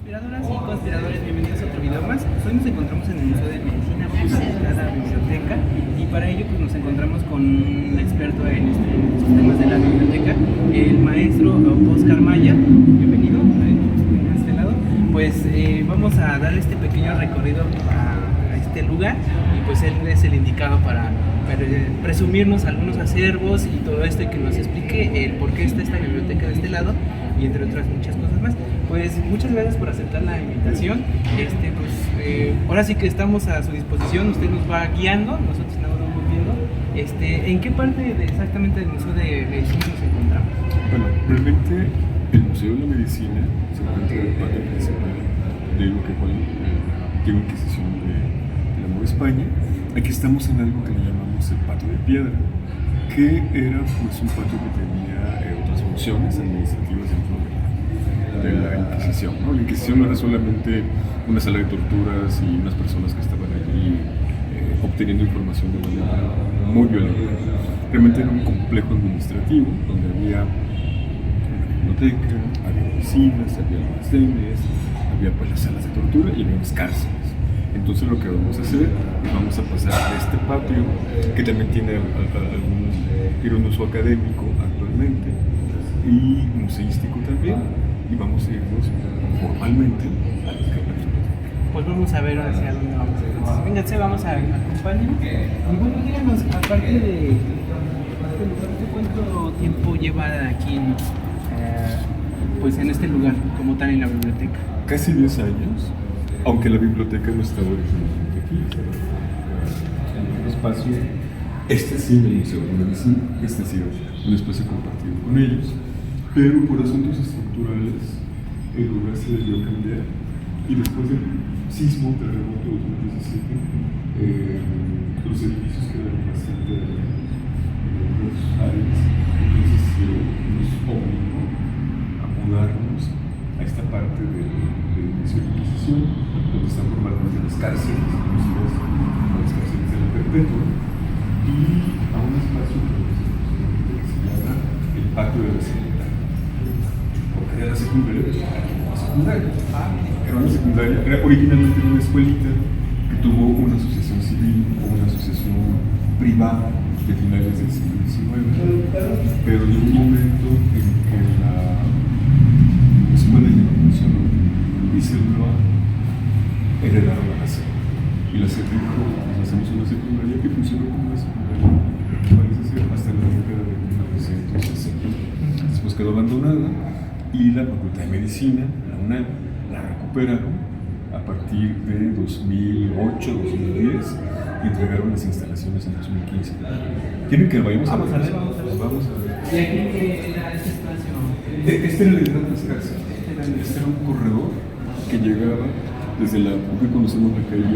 Conspiradoras y conspiradores, bienvenidos a otro video más. Hoy nos encontramos en el Museo de Medicina, vamos a visitar la biblioteca y para ello pues, nos encontramos con un experto en estos temas de la biblioteca, el maestro Óscar Maya. Bienvenido a este lado. Pues vamos a dar este pequeño recorrido a este lugar y pues él es el indicado para presumirnos algunos acervos y todo esto y que nos explique el por qué está esta biblioteca de este lado y entre otras muchas cosas más. Pues muchas gracias por aceptar la invitación. Ahora sí que estamos a su disposición, usted nos va guiando, nosotros nada más vamos viendo. ¿En qué parte exactamente del Museo de Medicina nos encontramos? Bueno, realmente el Museo de la Medicina se encuentra en el patio principal de lo que fue la antigua Inquisición de la Nueva España. Aquí estamos en algo que le llamamos el patio de piedra, que era pues un patio que tenía otras funciones administrativas dentro de la Inquisición, ¿no? La Inquisición no era solamente una sala de torturas y unas personas que estaban allí obteniendo información de manera muy violenta. Realmente era un complejo administrativo donde había una biblioteca, había oficinas, había almacenes, había pues las salas de tortura y había unas cárceles. Entonces lo que vamos a hacer es vamos a pasar a este patio que también tiene un uso académico actualmente y museístico también, y vamos a irnos formalmente a la biblioteca. Pues vamos a ver hacia dónde vamos. Entonces, vénganse, vamos a acompañarnos. Y bueno, díganos, aparte de este lugar, ¿cuánto tiempo lleva aquí pues en este lugar, como tal en la biblioteca? Casi 10 años, aunque la biblioteca no estaba originalmente aquí, en un espacio, este sí en el Museo de Medicina, este sí un espacio compartido con ellos, pero por asuntos estructurales el lugar se debió cambiar y después del sismo, terremoto de 2017, los edificios quedaron bastante dañados en algunas áreas, entonces nos obligó a mudarnos a esta parte del inicio de la Inquisición, donde están formalmente las cárceles, conocidas como las cárceles de la Perpetua, y a un espacio que se llama el Patio de la Secundaria. Porque era la secundaria, era una secundaria, era originalmente una escuelita que tuvo una asociación civil o una asociación privada de finales del siglo XIX, pero llegó un momento en que la escuela ya no funcionó y se lo heredaron a la SEP. Y la SEP dijo, pues hacemos una secundaria que funcionó como una secundaria, parece ser, hasta la década de 1960. Después quedó abandonada y la Facultad de Medicina, la UNAM, la recuperaron a partir de 2008-2010 y entregaron las instalaciones en 2015. ¿Quieren que vayamos a ver? Vamos a ver. ¿Y aquí qué era este espacio? Este era el de las cárceles. Este era un corredor que llegaba desde la que conocemos la calle de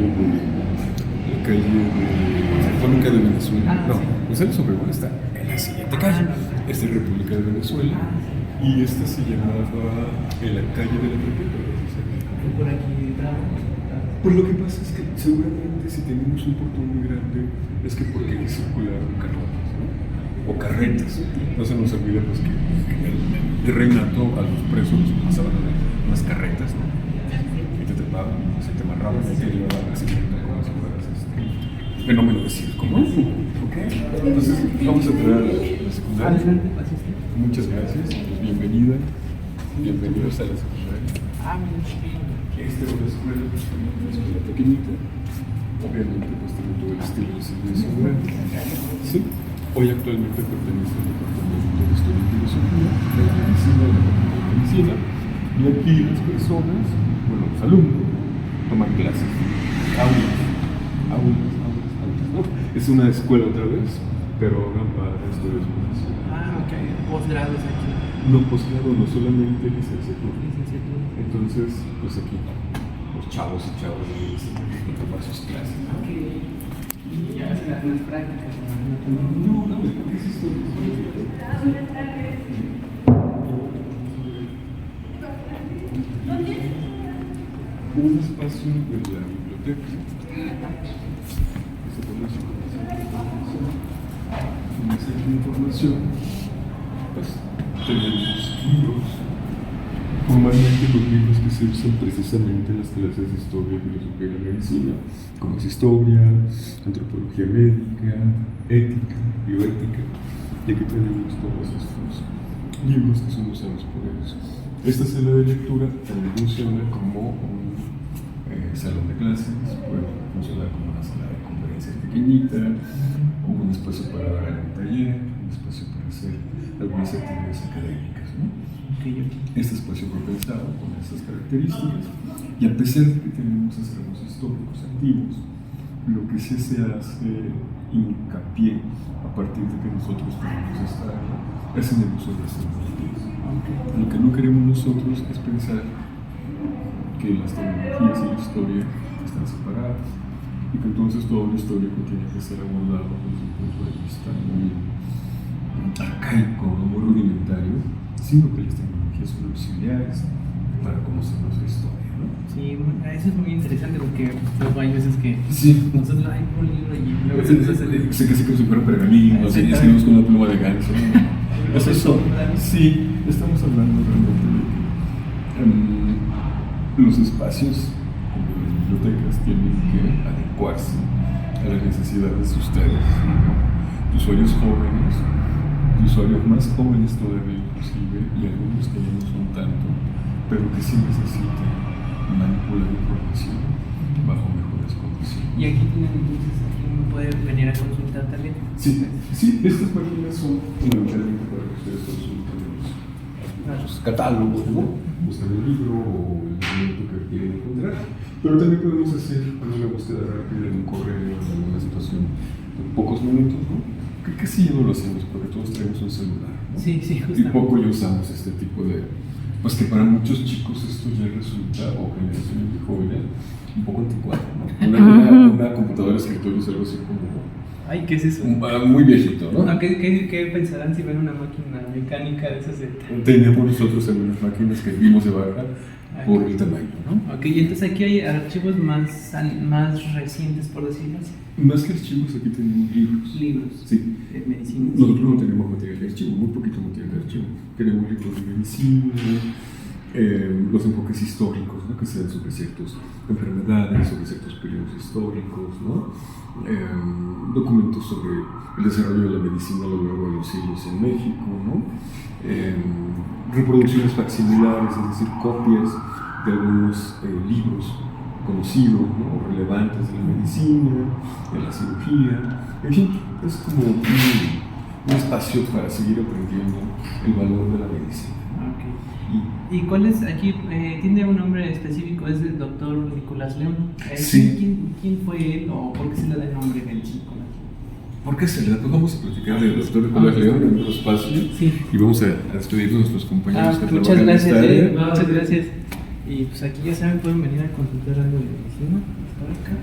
República de Venezuela. No, pues el Obregón está en la siguiente calle. Esta es República de Venezuela y esta se llamaba en la calle de la República. Por aquí entraba. Pues lo que pasa es que seguramente si tenemos un portón muy grande es que porque aquí circularon carrotas, ¿no? O carretas. No se nos olvida pues que el virreinato a los presos los pasaban a unas carretas, ¿no? Y te trepaban, se te amarraban y te llevaban así como si fueras fenómeno de circo, ¿no? Okay. Entonces vamos a entrar a la secundaria. Muchas gracias, bienvenida, bienvenidos a la secundaria. Esta es una escuela pequeñita, obviamente pues tiene todo el estilo de siglo XIX. Sí. Hoy actualmente pertenece al Departamento de Historia y Filosofía de la Medicina, de la Facultad de Medicina, y aquí las personas, bueno, los alumnos, toman clases, aulas, ¿no? Es una escuela otra vez, pero ahora para historia de profesión. Ok, posgrados aquí. No posgrado, no solamente licenciatura. Entonces, pues aquí, los chavos y chavas de tomar sus clases. Y ya hacen las prácticas. No, ¿qué es esto? Buenas tardes. Un espacio de la biblioteca. En esa información, pues tenemos libros, Formalmente los libros que se usan precisamente en las clases de historia, filosofía y la medicina, como es historia, antropología médica, ética, bioética, y aquí tenemos todos estos libros que son usados por ellos. Esta sala de lectura también funciona como un salón de clases, puede funcionar como una sala de conferencias pequeñita, como un espacio para dar algún taller, un espacio para hacer algunas actividades académicas, ¿no? Este espacio fue pensado con estas características y a pesar de que tenemos acervos históricos activos, lo que sí se hace hincapié a partir de que nosotros tenemos esta área es en el uso de las tecnologías. Lo que no queremos nosotros es pensar que las tecnologías y la historia están separadas y que entonces todo lo histórico tiene que ser abordado desde un punto de vista muy arcaico, muy rudimentario, sino que las tecnologías son auxiliares para conocer nuestra historia, ¿no? Sí, eso es muy interesante porque luego hay veces que sí. nosotros hay un libro y luego se nos hace de... Se casi como si fuera pergamino, así hacemos con una pluma de ganso. ¿No? Es eso. Sí, estamos hablando realmente de que los espacios como las bibliotecas tienen que adecuarse a las necesidades de ustedes, de usuarios jóvenes, de usuarios más jóvenes todavía inclusive, y algunos que ya no son tanto, pero que sí necesitan manipular información bajo mejores condiciones. Y aquí tienen entonces, aquí uno puede venir a consultar también. Sí, estas páginas son fundamentalmente para que ustedes consulten los catálogos, ¿no? Buscan el libro o el documento que quieren encontrar, pero también podemos hacer una búsqueda rápida en un correo en alguna situación en pocos minutos, ¿no? Que casi ya no lo hacemos porque todos tenemos un celular, ¿no? Sí, justamente. Y poco ya usamos este tipo de... Pues que para muchos chicos esto ya resulta, o generaciones de jóvenes, un poco anticuado, ¿no? Una computadora de escritorio es algo así como... Ay, ¿qué es eso? Muy viejito, ¿no? ¿Qué pensarán si ven una máquina mecánica de esas de... Teníamos nosotros algunas máquinas que vimos de baja por el tamaño, ¿no? Ok, y entonces aquí hay archivos más recientes, por decirlo así. Más que archivos, aquí tenemos libros. Libros. Sí. De medicina. Nosotros no tenemos material de archivo, muy poquito material de archivo. Tenemos libros de medicina, los enfoques históricos, ¿no? Que se dan sobre ciertas enfermedades, sobre ciertos periodos históricos, ¿no? Documentos sobre el desarrollo de la medicina a lo largo de los siglos en México, ¿no? Reproducciones facsimilares, es decir, copias de algunos libros conocidos, ¿no? Relevantes de la medicina, de la cirugía, en fin, es como un espacio para seguir aprendiendo el valor de la medicina. ¿Y cuál es aquí? ¿Tiene un nombre específico? ¿Es el doctor Nicolás León? Sí. ¿Quién fue él o por qué se le da el nombre del Nicolás León? ¿Por qué se le da? Pues vamos a platicar del doctor Nicolás León en otro espacio y vamos a despedirnos de nuestros compañeros que muchas trabajan gracias, en esta área. muchas gracias. Y pues aquí ya saben, pueden venir a consultar algo de medicina histórica,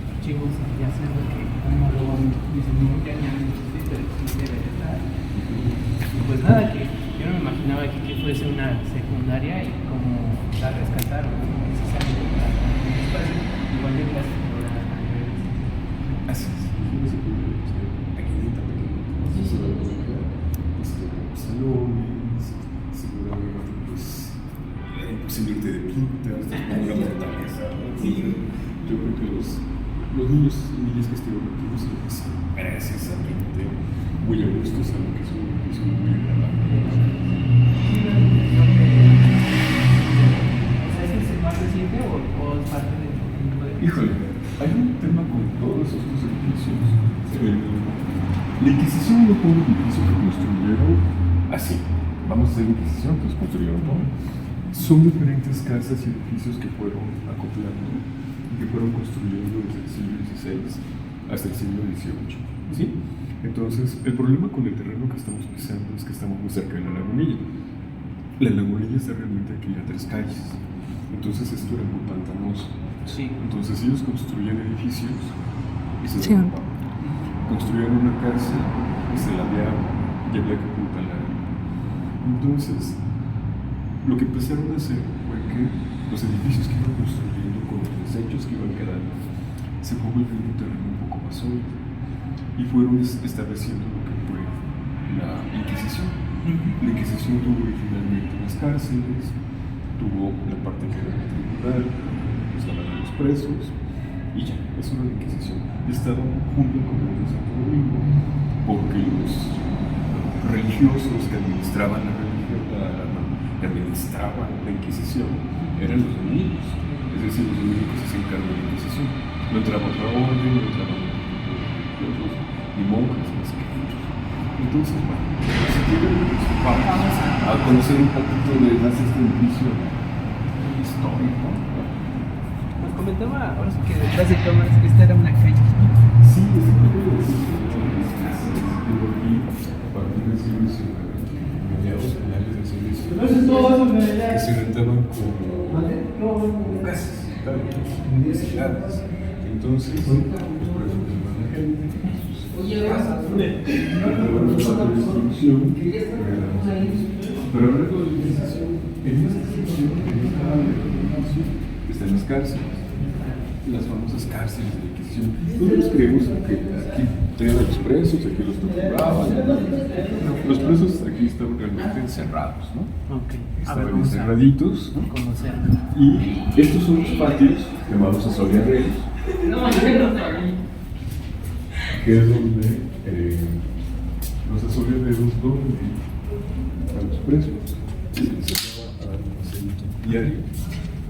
archivos, ya saben que como luego dicen, no, ya no existe, pero existe de verdad. Y pues nada, que yo no me imaginaba que fuese una secundaria y como la rescataron, como necesariamente para un espacio, igual de clase. Así es. Aquí también pues, salones, seguramente pues imposibilidad de pintas, de montajes. Yo creo que los niños y niñas que estuvieron aquí no se lo pasan precisamente muy a gusto, saben que es muy agradable. ¿Es el más reciente o es parte del grupo de... Híjole, hay un tema con todos estos edificios. La Inquisición no fue un edificio que construyeron así. Vamos a hacer Inquisición, pues construyeron todo. Son diferentes casas y edificios que fueron acoplando y que fueron construyendo desde el siglo XVI hasta el siglo XVIII. ¿Sí? Entonces, el problema con el terreno que estamos pisando es que estamos muy cerca de la lagunilla. La lagunilla está realmente aquí a 3 calles. Entonces, esto era muy pantanoso. Sí. Entonces, ellos construían edificios y se derrumbaban. Construían una cárcel y se ladeaban y había que apuntalar. Entonces, lo que empezaron a hacer fue que los edificios que iban construyendo con los desechos que iban quedando se fue volviendo un terreno un poco más sólido y fueron estableciendo lo que fue la Inquisición. La Inquisición tuvo originalmente unas cárceles, tuvo la parte que era el tribunal, estaban a los presos, y ya, eso era la Inquisición. Estaban junto con el de Santo Domingo, porque los religiosos que administraban la religión, que administraban la Inquisición, eran los dominicos. Es decir, los dominicos se hacían cargo de la Inquisición. No entraba otra orden, no entraban religiosos, ni monjas, más que ellos. Entonces, bueno, si quieren, vamos a conocer un poquito de más este edificio histórico. Nos comentaba ahora sí que detrás de cámaras que esta era una calle. Sí, es que aquí, a partir del siglo XIX, mediados finales del siglo XIX, que se rentaban como casas, universidades. Entonces, los presos de la gente, pero hablando de la Inquisición, en esta sección, en esta edificio, están las cárceles, las famosas cárceles de la Inquisición. Nosotros creemos que aquí tenían a los presos, aquí los torturaban. Los presos aquí estaban realmente encerrados, ¿no? Ok. Estaban encerraditos, ¿no? Conocer. Y estos son los patios llamados asoleaderos, que es donde los asoleaderos donde a los presos se les daba almacén diario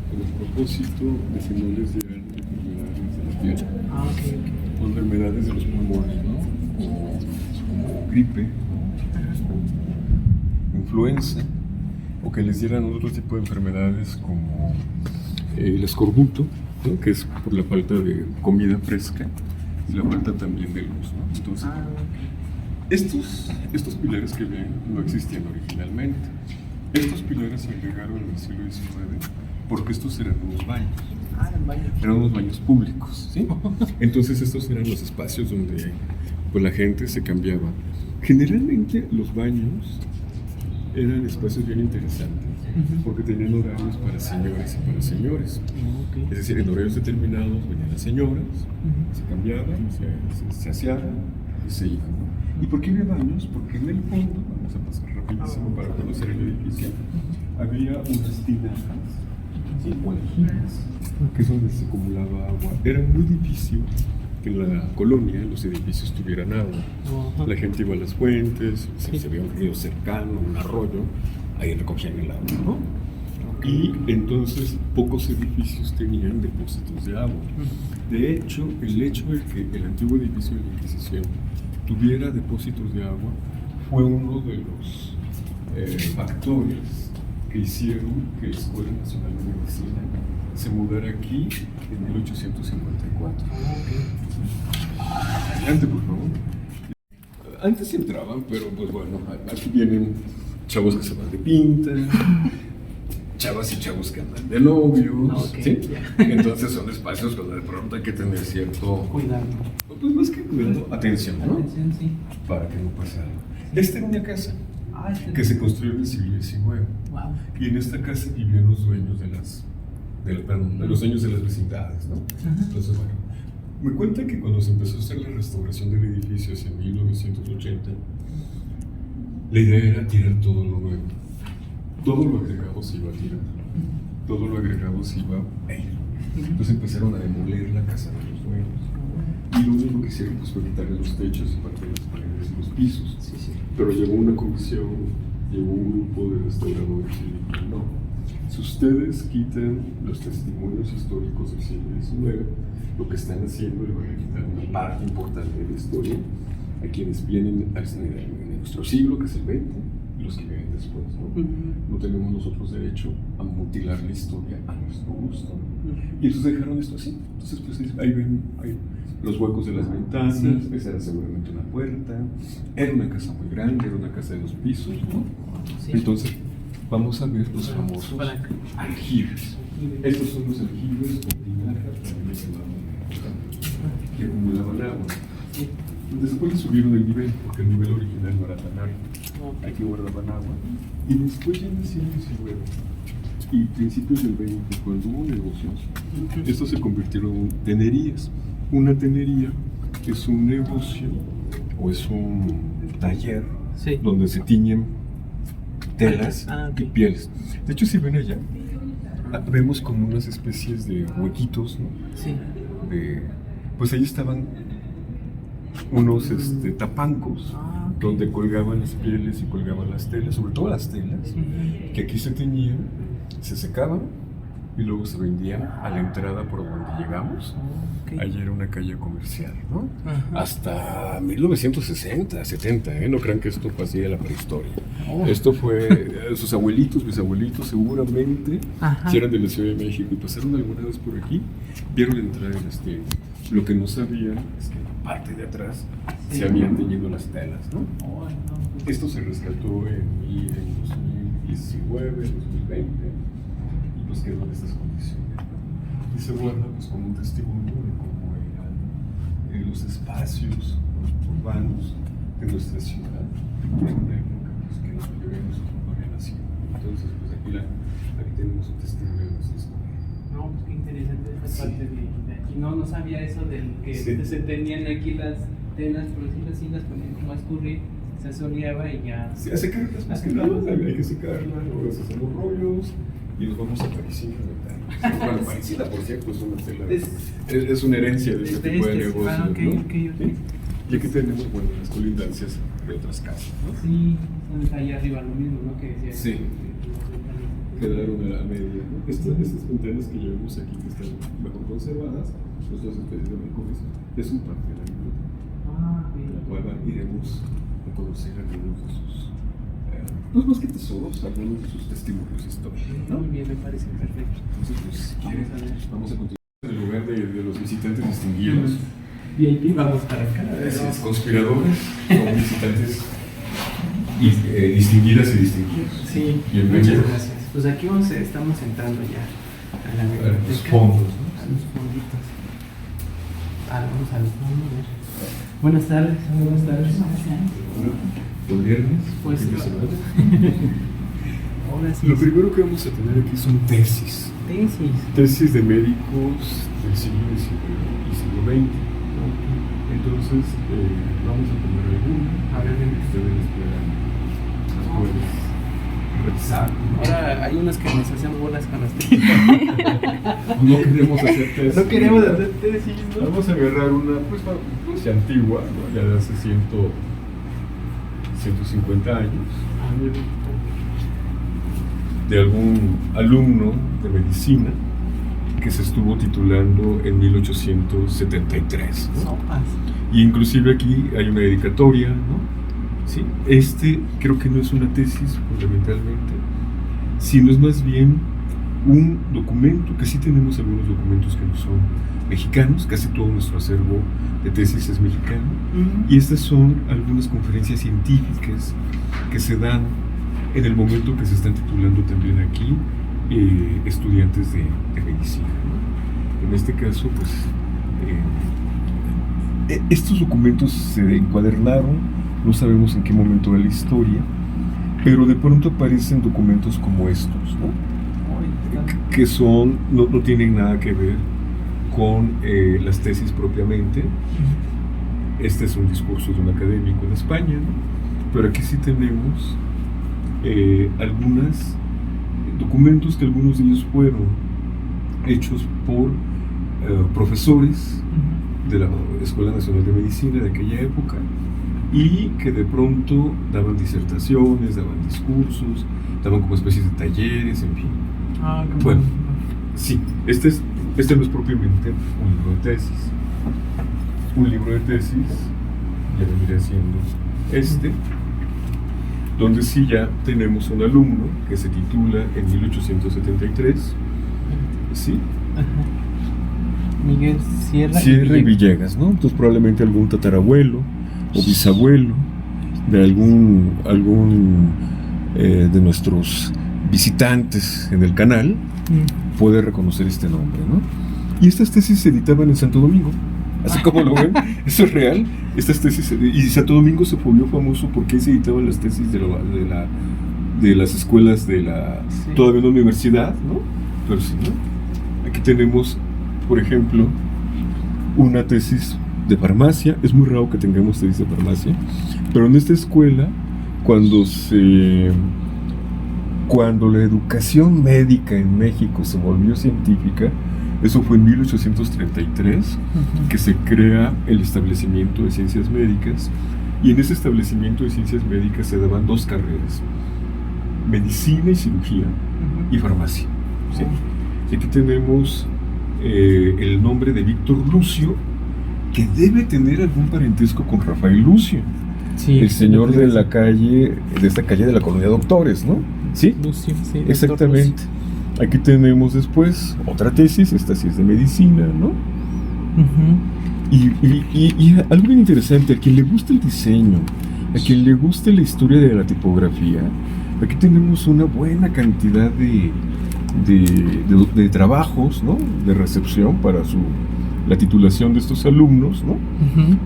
con el propósito de que no les dieran enfermedades de la piel o enfermedades de los pulmones, ¿no? Como gripe, ¿no? Influenza, o que les dieran otro tipo de enfermedades como el escorbuto, ¿no? Que es por la falta de comida fresca y la falta también de luz, ¿no? Entonces, estos pilares que ven no existían originalmente. Estos pilares se agregaron en el siglo XIX porque estos eran unos baños. Eran unos baños públicos, ¿sí? Entonces estos eran los espacios donde pues, la gente se cambiaba. Generalmente los baños eran espacios bien interesantes porque tenían horarios para señores y para señores. Es decir, en horarios determinados venían las señoras, se cambiaban, se aseaban y se iban, ¿no? ¿Y por qué había baños? Porque en el fondo, vamos a pasar rapidísimo para conocer el edificio, había unas tinajas, ¿sí? O aljibes, que es donde se acumulaba agua. Era muy difícil que en la colonia los edificios tuvieran agua. La gente iba a las fuentes, si se veía un río cercano, un arroyo, ahí recogían el agua, ¿no? Y entonces pocos edificios tenían depósitos de agua. De hecho, el hecho de que el antiguo edificio de la Inquisición tuviera depósitos de agua fue uno de los factores que hicieron que la Escuela Nacional de Medicina se mudara aquí en 1854. Adelante, por favor. Antes entraban, pero pues bueno, aquí vienen chavos que se van de pinta, chavas y chavos que andan de novios, ¿sí? Entonces son espacios donde de pronto hay que tener cierto cuidado. Pues más que cuidado, atención, ¿no? Atención, sí. Para que no pase algo. Esta era una casa que se construyó en el siglo XIX. Wow. Y en esta casa vivían los dueños de los dueños de las vecindades, ¿no? Entonces, bueno, me cuentan que cuando se empezó a hacer la restauración del edificio hacia 1980, la idea era tirar todo lo nuevo. Todo lo agregado se iba a tirar. Todo lo agregado se iba a ir. Entonces empezaron a demoler la casa de los dueños. Y lo único que hicieron pues, fue quitarle los techos y parte de las paredes y los pisos. Pero llegó una comisión, llegó un grupo de restauradores y dijeron, no, si ustedes quitan los testimonios históricos del siglo XIX, lo que están haciendo le van a quitar una parte importante de la historia a quienes vienen en nuestro siglo, que es el XX, y los que vienen después, ¿no? No tenemos nosotros derecho a mutilar la historia a nuestro gusto. Y entonces dejaron esto así. Entonces, pues ahí ven los huecos de las ventanas, esa era seguramente una puerta, era una casa muy grande, era una casa de 2 pisos, ¿no? Entonces, vamos a ver los famosos aljibes. Estos son los aljibes o tinajas, también se llamaban, que acumulaban agua. Después le subieron el nivel, porque el nivel original no era tan alto. Aquí guardaban agua. Y después ya en el siglo XIX y principios del XX, cuando hubo negocios, estos se convirtieron en tenerías. Una tenería es un negocio o es un taller donde se tiñen telas y pieles. De hecho, si ven allá, vemos como unas especies de huequitos, ¿no? Sí. Pues ahí estaban unos tapancos Ok. donde colgaban las pieles y colgaban las telas, sobre todo las telas, que aquí se teñían, se secaban y luego se vendían a la entrada por donde llegamos. Ok. Allí era una calle comercial, ¿no? Ajá. Hasta 1960, 70, ¿eh? No crean que esto fue así de la prehistoria. Oh. Esto fue, sus abuelitos, mis abuelitos seguramente, Ajá. si eran de la Ciudad de México y pasaron alguna vez por aquí, vieron entrar en las tiendas. Lo que no sabían es que en la parte de atrás Sí. se habían teñido las telas, ¿no? Ay, no. Esto se rescató en 2019, 2020, y pues quedó en estas condiciones, ¿no? Y se guarda pues como un testimonio de cómo eran los espacios urbanos de nuestra ciudad en una época pues, que la mayoría de nosotros no había nacido. Entonces pues aquí tenemos un testimonio de nuestra historia. No, pues qué interesante esta Sí. parte de aquí. No sabía eso del que Sí. se tenían aquí las telas, por decirlo así, las ponían como a escurrir, se soleaba y ya. Sí, a secarlas más que nada, hay que secarlas, luego se hacen los rollos y los vamos a parisina. Bueno, parisina, por cierto, es una tela, es una herencia de este tipo de negocios, Ah, ok, ¿no? ok, ok. ¿Sí? Y aquí tenemos, bueno, las colindancias de otras casas, ¿no? Sí, está allá arriba lo mismo, ¿no? Que decía. Sí. Quedaron a la media, ¿no? Estas ventanas que llevamos aquí, que están mejor conservadas, pues dos especies de balcones, es un parte de la biblioteca, Ah, en la ok. cual iremos a conocer algunos de sus, pues más que tesoros, algunos de sus testimonios históricos, ¿no? Muy bien, me parece perfecto. Entonces, pues, si quieren, Vamos a ver. vamos a continuar en el lugar de los visitantes distinguidos. VIP vamos para acá. Gracias, conspiradores, son visitantes distinguidas y distinguidos. Sí, Bienvenidos. muchas gracias. Pues aquí estamos entrando ya a la A los biblioteca. fondos, ¿no? A los fonditos. Vamos al fondo, a ver. Buenas tardes. Buenas tardes. Los viernes, Pues, fin de semana. Ahora sí. Lo primero que vamos a tener aquí son tesis. Tesis. Tesis de médicos del siglo XIX y siglo XX. Entonces, vamos a poner alguna, a ver que ustedes puedan revisar. Ahora hay unas que nos hacen bolas con las tesis. No queremos hacer tesis. No queremos hacer tesis, ¿no? Vamos a agarrar una, pues antigua, ¿no? Ya de hace 150 años, de algún alumno de medicina que se estuvo titulando en 1873, ¿no? Sopas. Y inclusive aquí hay una dedicatoria, ¿no? ¿Sí? Creo que no es una tesis fundamentalmente, sino es más bien un documento, que sí tenemos algunos documentos que no son mexicanos, casi todo nuestro acervo de tesis es mexicano, y estas son algunas conferencias científicas que se dan en el momento que se están titulando también aquí estudiantes de medicina, ¿no? En este caso, pues, estos documentos se encuadernaron, no sabemos en qué momento de la historia, pero de pronto aparecen documentos como estos, ¿no? Que son, no tienen nada que ver con las tesis propiamente. Este es un discurso de un académico en España, ¿no? Pero aquí sí tenemos algunos documentos que algunos de ellos fueron hechos por profesores de la Escuela Nacional de Medicina de aquella época y que de pronto daban disertaciones, daban discursos, daban como especies de talleres, en fin. Ah, qué Bueno, sí, este no es propiamente un libro de tesis. Un libro de tesis ya vendría siendo donde sí ya tenemos un alumno que se titula en 1873, ¿sí? Miguel Sierra Y Villegas, ¿no? Entonces probablemente algún tatarabuelo o bisabuelo de algún de nuestros visitantes en el canal puede reconocer este nombre, ¿no? Y estas tesis se editaban en Santo Domingo, así como lo ven, eso es real. Estas tesis, y Santo Domingo se volvió famoso porque ahí se editaban las tesis de las escuelas de la, Sí. todavía no universidad, ¿no? Pero sí, ¿no? Aquí tenemos, por ejemplo, una tesis de farmacia. Es muy raro que tengamos tesis de farmacia, pero en esta escuela, cuando cuando la educación médica en México se volvió científica, eso fue en 1833, que se crea el establecimiento de ciencias médicas, y en ese establecimiento de ciencias médicas se daban 2 carreras: medicina y cirugía, y farmacia. ¿Sí? Y aquí tenemos el nombre de Víctor Lucio, que debe tener algún parentesco con Rafael Lucio, Sí, el señor de la calle, de esta calle de la colonia Doctores, ¿no? ¿Sí? Lucio, sí, doctor Exactamente. Lucio. Aquí tenemos después otra tesis, esta sí es de medicina, ¿no? Y algo bien interesante, a quien le gusta el diseño, a quien le gusta la historia de la tipografía, aquí tenemos una buena cantidad de trabajos, ¿no? De recepción para la titulación de estos alumnos, ¿no?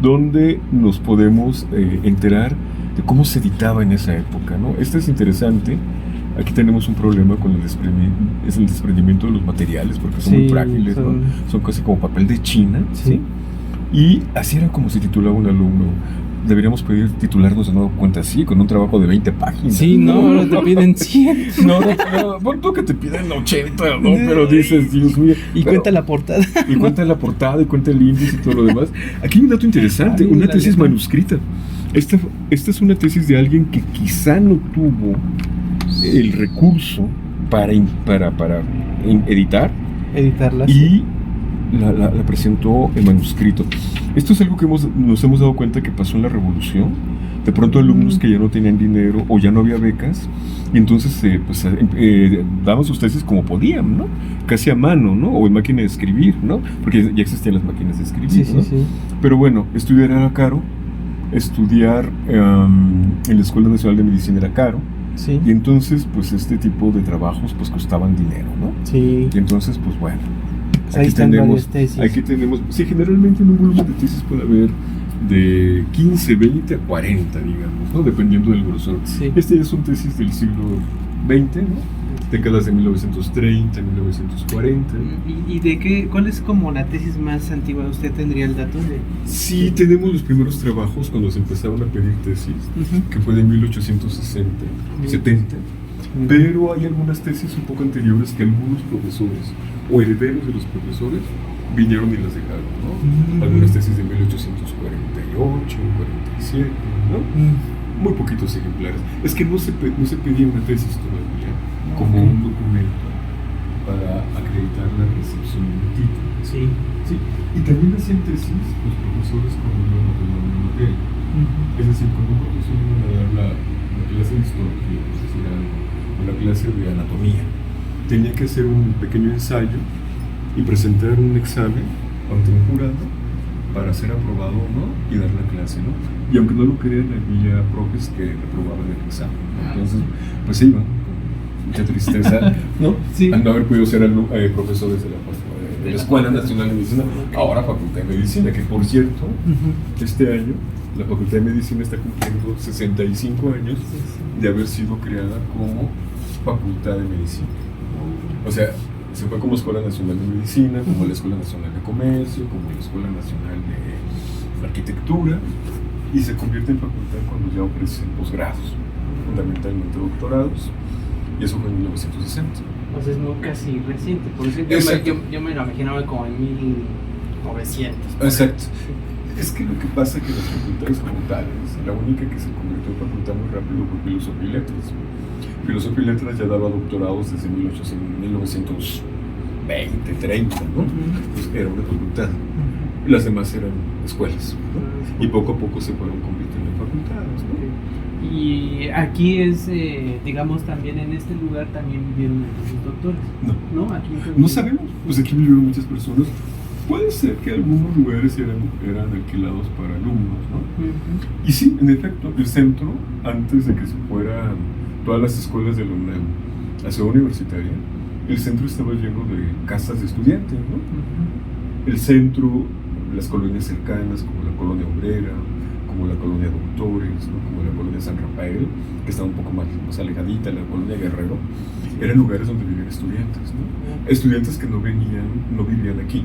Donde nos podemos enterar de cómo se editaba en esa época, ¿no? Esto es interesante. Aquí tenemos un problema con el desprendimiento de los materiales, porque son muy frágiles, ¿no? Son casi como papel de China, ¿sí? Y así era como se titulaba un alumno. Deberíamos pedir titularnos de nuevo cuenta así, con un trabajo de 20 páginas. Sí, no, ahora te piden 100. No, por tú que te piden 80, ¿no? Pero dices, Dios mío. Y cuenta la portada. Y cuenta la portada, y cuenta el índice y todo lo demás. Aquí hay un dato interesante, Ay, una tesis manuscrita. Esta es una tesis de alguien que quizá no tuvo el recurso para Editarla. y la presentó en manuscrito. Esto es algo que nos hemos dado cuenta que pasó en la Revolución. De pronto alumnos que ya no tenían dinero o ya no había becas, y entonces daban sus tesis como podían, ¿no? Casi a mano, ¿no? O en máquina de escribir, ¿no? Porque ya existían las máquinas de escribir, Sí, ¿no? sí. Pero bueno, estudiar era caro, estudiar en la Escuela Nacional de Medicina era caro, Sí. y entonces pues este tipo de trabajos pues costaban dinero, ¿no? Sí. Y entonces pues bueno, Pues ahí están varias tesis. aquí tenemos, sí, generalmente en un volumen de tesis puede haber de 15, 20 a 40, digamos, ¿no? Dependiendo del grosor. Sí. Este ya son tesis del siglo XX, ¿no? Décadas de 1930, 1940. ¿Y de qué? ¿Cuál es como la tesis más antigua? ¿Usted tendría el dato de...? Sí, tenemos los primeros trabajos cuando se empezaron a pedir tesis, que fue de 1860, 70. Pero hay algunas tesis un poco anteriores que algunos profesores o herederos de los profesores vinieron y las dejaron, ¿no? Algunas tesis de 1848, 47, ¿no? Muy poquitos ejemplares. Es que no se pedía una tesis todavía como un documento para acreditar la recepción del título. Sí. Sí, y también hacían tesis los profesores cuando iban a tomar una materia. Es decir, cuando un profesor iba a dar la clase de histología, es decir, una clase de anatomía, tenía que hacer un pequeño ensayo y presentar un examen ante un jurado para ser aprobado o no y dar la clase, ¿no? Y aunque no lo crean, había profes que reprobaban el examen, ¿no? Entonces, pues se iban con mucha tristeza, ¿no? Sí. Al no haber podido ser profesores de la Escuela Nacional de Medicina, ahora Facultad de Medicina, que por cierto, este año la Facultad de Medicina está cumpliendo 65 años de haber sido creada como Facultad de Medicina. O sea, se fue como Escuela Nacional de Medicina, como la Escuela Nacional de Comercio, como la Escuela Nacional de Arquitectura, y se convierte en facultad cuando ya ofrece posgrados, fundamentalmente doctorados, y eso fue en 1960. Pues es muy casi reciente, por eso yo me lo imaginaba como en 1900. Exacto. Es que lo que pasa es que las facultades como tales, la única que se convirtió en facultad muy rápido fue Filosofía y Letras. Filosofía y Letras ya daba doctorados desde 1920, 30, ¿no? Pues era una facultad. Las demás eran escuelas, ¿no? Y poco a poco se fueron convirtiendo en facultades, ¿no? Y aquí es, digamos, también en este lugar también vivieron muchos doctores. ¿No? Aquí no sabemos, pues aquí vivieron muchas personas. Puede ser que algunos lugares eran alquilados para alumnos, ¿no? Y sí, en efecto, el centro, antes de que se fueran todas las escuelas de la UNAM, la ciudad universitaria, el centro estaba lleno de casas de estudiantes, ¿no? El centro, las colonias cercanas, como la colonia obrera, como la colonia Doctores, ¿no? Como la colonia San Rafael, que estaba un poco más alejadita, la colonia Guerrero, eran lugares donde vivían estudiantes, ¿no? Estudiantes que no vivían aquí,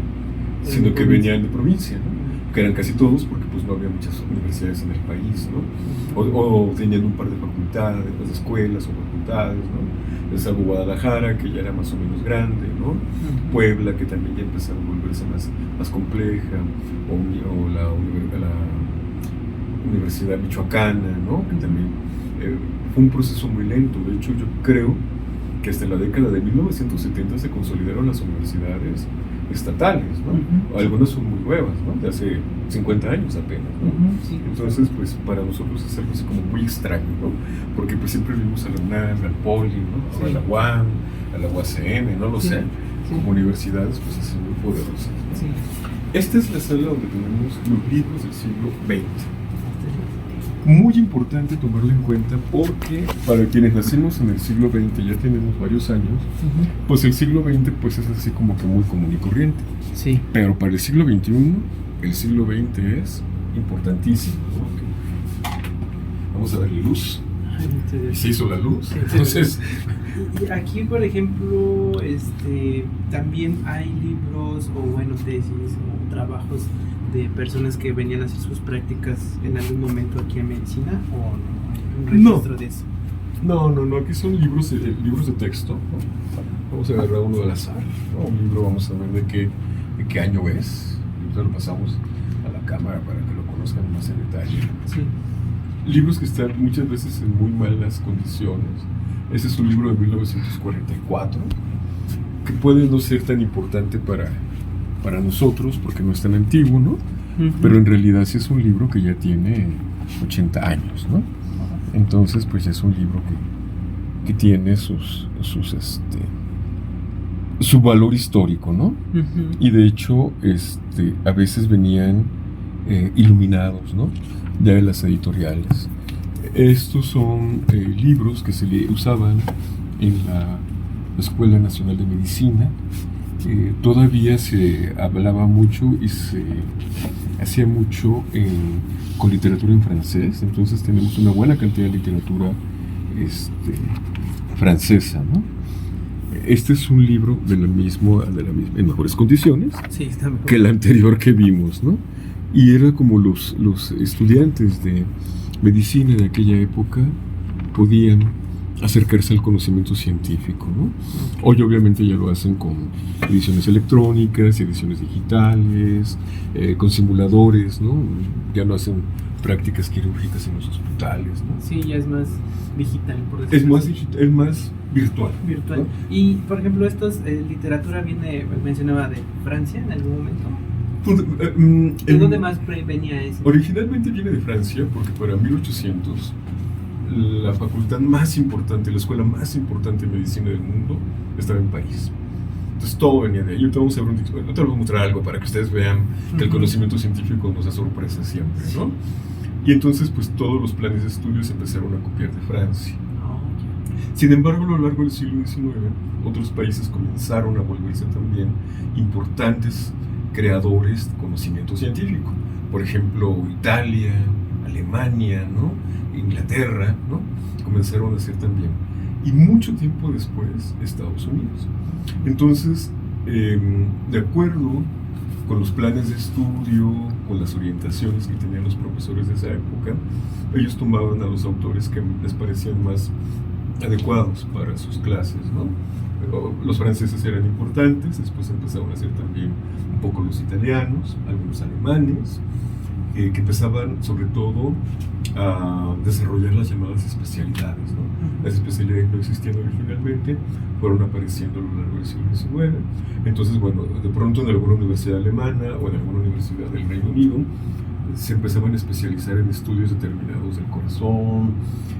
sino que venían de provincia, ¿no? que eran casi todos, porque pues no había muchas universidades en el país, ¿no? O tenían un par de facultades, pues, escuelas o facultades, ¿no? Salvo Guadalajara, que ya era más o menos grande, ¿no? Puebla, que también ya empezaba a volverse más compleja, o la Universidad Michoacana, ¿no? Que también fue un proceso muy lento. De hecho, yo creo que hasta la década de 1970 se consolidaron las universidades estatales, ¿no? Algunas son muy nuevas, ¿no? De hace 50 años apenas, ¿no? Sí, entonces, pues para nosotros es algo así como muy extraño, ¿no? Porque pues siempre vimos a la UNAM, al Poli, ¿no? Sí. A la UAM, a la UACM, no lo Sí. sé, Sí. como universidades pues así muy poderosas. Sí. Esta es la sala donde tenemos los libros del siglo XX. Muy importante tomarlo en cuenta porque para quienes nacimos en el siglo XX, ya tenemos varios años, pues el siglo XX pues es así como que muy común y corriente. Sí. Pero para el siglo XXI, el siglo XX es importantísimo, ¿no? Vamos a darle luz. Y se hizo la luz. Entonces, Y aquí, por ejemplo, también hay libros o bueno, tesis o trabajos de personas que venían a hacer sus prácticas en algún momento aquí en medicina, o no hay un registro de eso. no, aquí son libros de texto, ¿no? Vamos a agarrar uno al azar, ¿no? Un libro, vamos a ver de qué año es. Entonces lo pasamos a la cámara para que lo conozcan más en detalle. Sí. Libros que están muchas veces en muy malas condiciones. Ese es un libro de 1944, que puede no ser tan importante para nosotros, porque no es tan antiguo, ¿no? Pero en realidad sí es un libro que ya tiene 80 años, ¿no? Entonces, pues es un libro que tiene su valor histórico, ¿no? Y de hecho, a veces venían iluminados, ¿no? Ya de las editoriales. Estos son libros que se le usaban en la Escuela Nacional de Medicina. Todavía se hablaba mucho y se hacía mucho con literatura en francés, entonces tenemos una buena cantidad de literatura francesa, ¿no? Este es un libro en mejores condiciones Sí, está mejor. que el anterior que vimos, ¿no? Y era como los estudiantes de medicina de aquella época podían acercarse al conocimiento científico, ¿no? Hoy obviamente ya lo hacen con ediciones electrónicas, ediciones digitales, con simuladores, ¿no? Ya no hacen prácticas quirúrgicas en los hospitales, ¿no? Sí, ya es más digital, por decirlo así. Es más virtual. Virtual. ¿no? Y, por ejemplo, literatura mencionaba de Francia en algún momento. ¿De dónde más venía eso? Originalmente viene de Francia, porque para 1800 la facultad más importante, la escuela más importante de medicina del mundo estaba en París. Entonces todo venía de ahí. Ahorita vamos a ver ahorita les voy a mostrar algo para que ustedes vean que el conocimiento científico nos da sorpresa siempre, ¿no? Y entonces pues todos los planes de estudios se empezaron a copiar de Francia. Sin embargo, a lo largo del siglo XIX, otros países comenzaron a volverse también importantes creadores de conocimiento científico. Por ejemplo, Italia, Alemania, ¿no? Inglaterra, ¿no? Comenzaron a hacer también. Y mucho tiempo después, Estados Unidos. Entonces, de acuerdo con los planes de estudio, con las orientaciones que tenían los profesores de esa época, ellos tomaban a los autores que les parecían más adecuados para sus clases, ¿no? Los franceses eran importantes, después empezaron a ser también un poco los italianos, algunos alemanes, que empezaban sobre todo a desarrollar las llamadas especialidades, ¿no? Las especialidades que no existían originalmente fueron apareciendo a lo largo del siglo XIX. Entonces, bueno, de pronto en alguna universidad alemana o en alguna universidad del Reino Unido se empezaban a especializar en estudios determinados del corazón,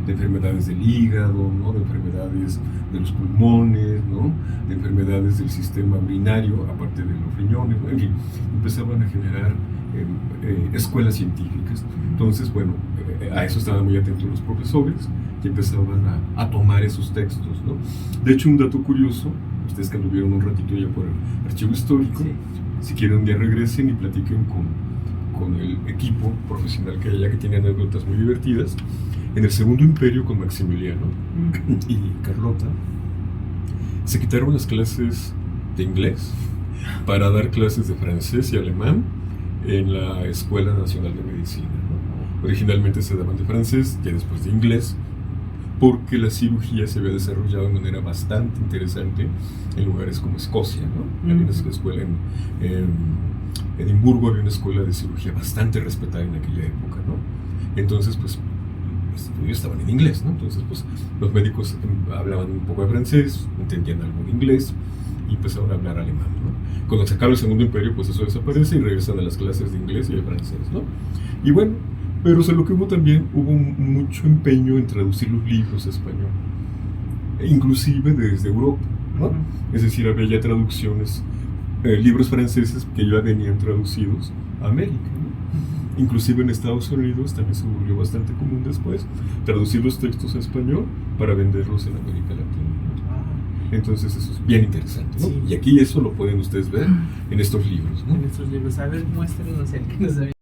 de enfermedades del hígado, ¿no? De enfermedades de los pulmones, ¿no? De enfermedades del sistema urinario, aparte de los riñones, ¿no? En fin, empezaban a generar escuelas científicas. Entonces, bueno, a eso estaban muy atentos los profesores y empezaban a tomar esos textos, ¿no? De hecho, un dato curioso, ustedes que anduvieron un ratito ya por el archivo histórico, si quieren un día regresen y platiquen con el equipo profesional que hay allá, que tiene anécdotas muy divertidas. En el Segundo Imperio, con Maximiliano y Carlota, se quitaron las clases de inglés para dar clases de francés y alemán en la Escuela Nacional de Medicina, ¿no? Originalmente se daban de francés, ya después de inglés, porque la cirugía se había desarrollado de manera bastante interesante en lugares como Escocia, ¿no? Había una escuela en Edimburgo, había una escuela de cirugía bastante respetada en aquella época, ¿no? Entonces, pues, los estudios estaban en inglés, ¿no? Entonces, pues, los médicos hablaban un poco de francés, entendían algo de inglés y empezaron a hablar alemán, ¿no? Cuando se acaba el Segundo Imperio, pues eso desaparece y regresan a las clases de inglés y de francés, ¿no? Y bueno, pero o sea, lo que hubo también, hubo mucho empeño en traducir los libros a español, inclusive desde Europa, ¿no? Es decir, había ya traducciones, libros franceses que ya venían traducidos a América, ¿no? Inclusive en Estados Unidos también se volvió bastante común después traducir los textos a español para venderlos en América Latina, ¿no? Entonces eso es bien interesante, ¿no? Sí. Y aquí eso lo pueden ustedes ver en estos libros, ¿no? En estos libros. A ver, muéstrenos el que nos había.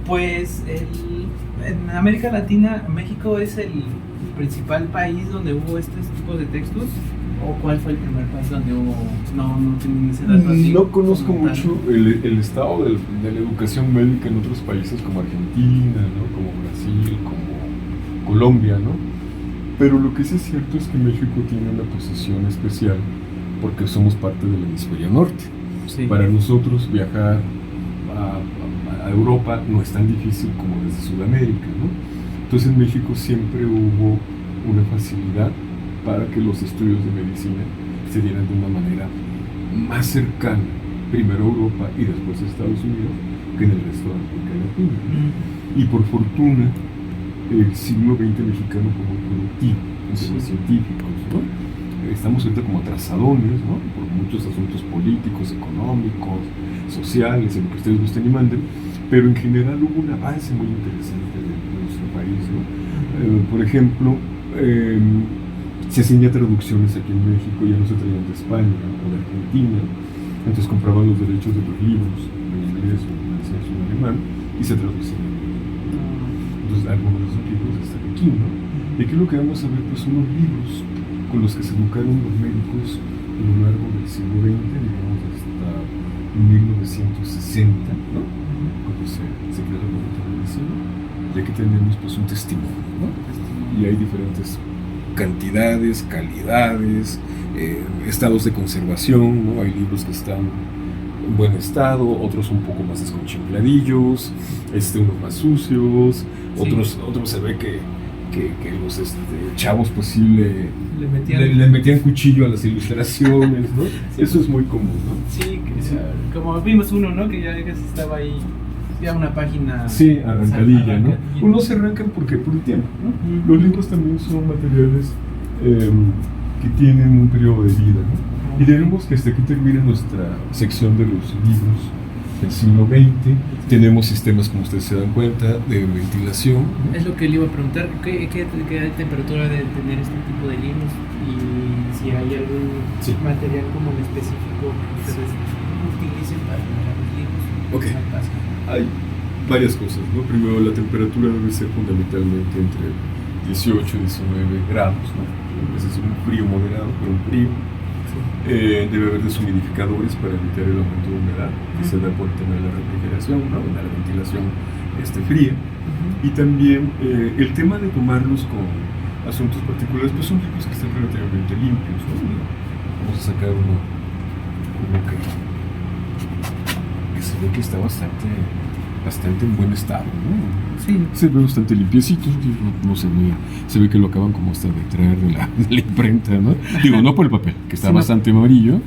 Pues en América Latina, México es el principal país donde hubo este tipo de textos. ¿O cuál fue el primer país donde hubo? No tienen ese dato así. No conozco como tal. mucho el estado de la educación médica en otros países como Argentina, ¿no? Como Brasil, como Colombia, ¿no? Pero lo que sí es cierto es que México tiene una posición especial porque somos parte del hemisferio norte. Sí. Para nosotros viajar a Europa no es tan difícil como desde Sudamérica, ¿no? Entonces en México siempre hubo una facilidad para que los estudios de medicina se dieran de una manera más cercana, primero a Europa y después a Estados Unidos, que en el resto de América Latina. Y por fortuna, el siglo XX mexicano fue muy productivo en temas científicos, ¿no? Estamos ahorita como atrasadones, ¿no? Por muchos asuntos políticos, económicos, sociales, en lo que ustedes gusten y manden, pero en general hubo un avance muy interesante de nuestro país, ¿no? Por ejemplo, se hacían ya traducciones aquí en México, ya no se traían de España o de Argentina, entonces compraban los derechos de los libros en inglés o en francés o en alemán y se traducían. Entonces algunos de esos libros están aquí, ¿no? Y aquí lo que vamos a ver pues son los libros con los que se educaron los médicos a lo largo del siglo XX, digamos hasta 1960, ¿no? Cuando se creó la Facultad de Medicina, y aquí tenemos pues un testimonio, ¿no? Y hay diferentes cantidades, calidades, estados de conservación, ¿no? Hay libros que están en buen estado, otros un poco más desconchimpladillos, unos más sucios, Sí. otros se ve que los chavos pues sí Le le metían cuchillo a las ilustraciones, ¿no? Sí. Eso es muy común, ¿no? Sí, que Sí. como vimos uno, ¿no? Que ya casi estaba ahí, ya una página. Sí, arrancadilla, ¿no? Arrancadilla. Unos se arrancan porque por el tiempo, ¿no? Ujú. Los libros también son materiales que tienen un periodo de vida, ¿no? Y debemos que hasta aquí termine nuestra sección de los libros del siglo XX. Tenemos sistemas, como ustedes se dan cuenta, de ventilación, ¿no? Es lo que le iba a preguntar, ¿qué temperatura debe tener este tipo de libros? Y si hay algún Sí. material como en específico que ustedes utilicen para los libros. Ok. ¿Qué pasa? Hay varias cosas, ¿no? Primero, la temperatura debe ser fundamentalmente entre 18 y 19 grados, ¿no? Es decir, un frío moderado, pero un frío. Debe haber deshumidificadores para evitar el aumento de humedad que se da por el tema de la refrigeración, ¿no? De la ventilación fría. Y también el tema de tomarlos con asuntos particulares, pues son libros que están relativamente limpios, ¿no? Vamos a sacar uno que se ve que está bastante en buen estado, ¿no? Sí. Se ve bastante limpiecito, no se ve, se ve que lo acaban como hasta de traer de la imprenta, ¿no? Digo, no por el papel, que está Sí, no. bastante amarillo,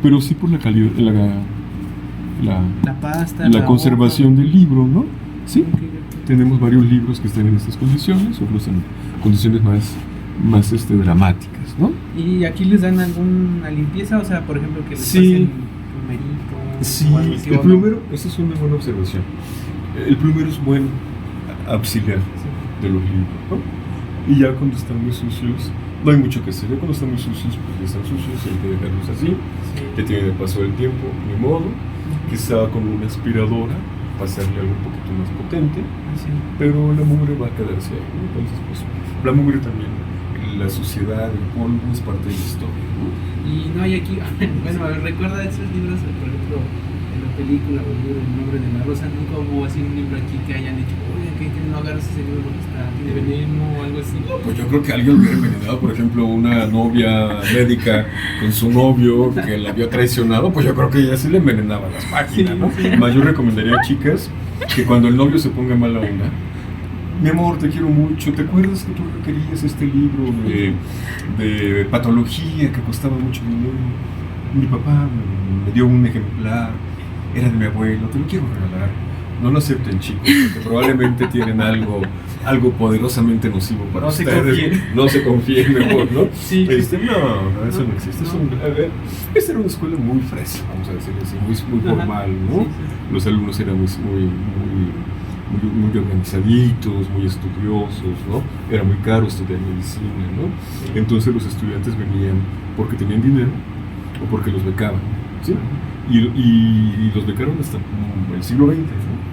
pero sí por la calidad, La pasta. la conservación del libro, ¿no? Sí, Ok. tenemos varios libros que están en estas condiciones, otros en condiciones más dramáticas, ¿no? ¿Y aquí les dan alguna limpieza? O sea, por ejemplo, que les Sí. pasen plumerito. Sí, o algo así, el ¿o no? plumero, esa es una buena observación. El plumero es buen auxiliar Sí. de los libros, ¿no? Y ya cuando están muy sucios, no hay mucho que hacer. Ya cuando están muy sucios, pues ya están sucios, hay que dejarlos así. Sí. Ya tienen el paso del tiempo, ni modo. Quizá con una aspiradora pasarle algo un poquito más potente, Sí. pero la mugre va a quedarse ahí, ¿no? Entonces, pues, la mugre también, la suciedad, el polvo es parte de la historia, ¿no? Y no hay aquí, bueno, a ver, recuerda esos libros, por ejemplo, película o el libro El nombre de la rosa, nunca hubo así un libro aquí que hayan dicho, oye, que no agarres ese libro porque tiene veneno o algo así. Pues yo creo que alguien hubiera envenenado, por ejemplo, una novia médica con su novio que la había traicionado, pues yo creo que ella sí le envenenaba las páginas, ¿no? Más yo recomendaría a chicas que cuando el novio se ponga mala onda, mi amor, te quiero mucho, ¿te acuerdas que tú querías este libro de patología que costaba mucho dinero? Mi papá me dio un ejemplar, era de mi abuelo, te lo quiero regalar. No lo acepten, chicos, porque probablemente tienen algo poderosamente nocivo para ustedes. No se confíen mejor, ¿no? Sí. No, eso no existe. Esta era una escuela muy fresa, vamos a decir así, muy formal, ¿no? Sí. Los alumnos eran muy organizaditos, muy estudiosos, ¿no? Era muy caro estudiar medicina, ¿no? Entonces los estudiantes venían porque tenían dinero o porque los becaban, ¿sí? Y los becaron hasta el siglo XX, ¿no?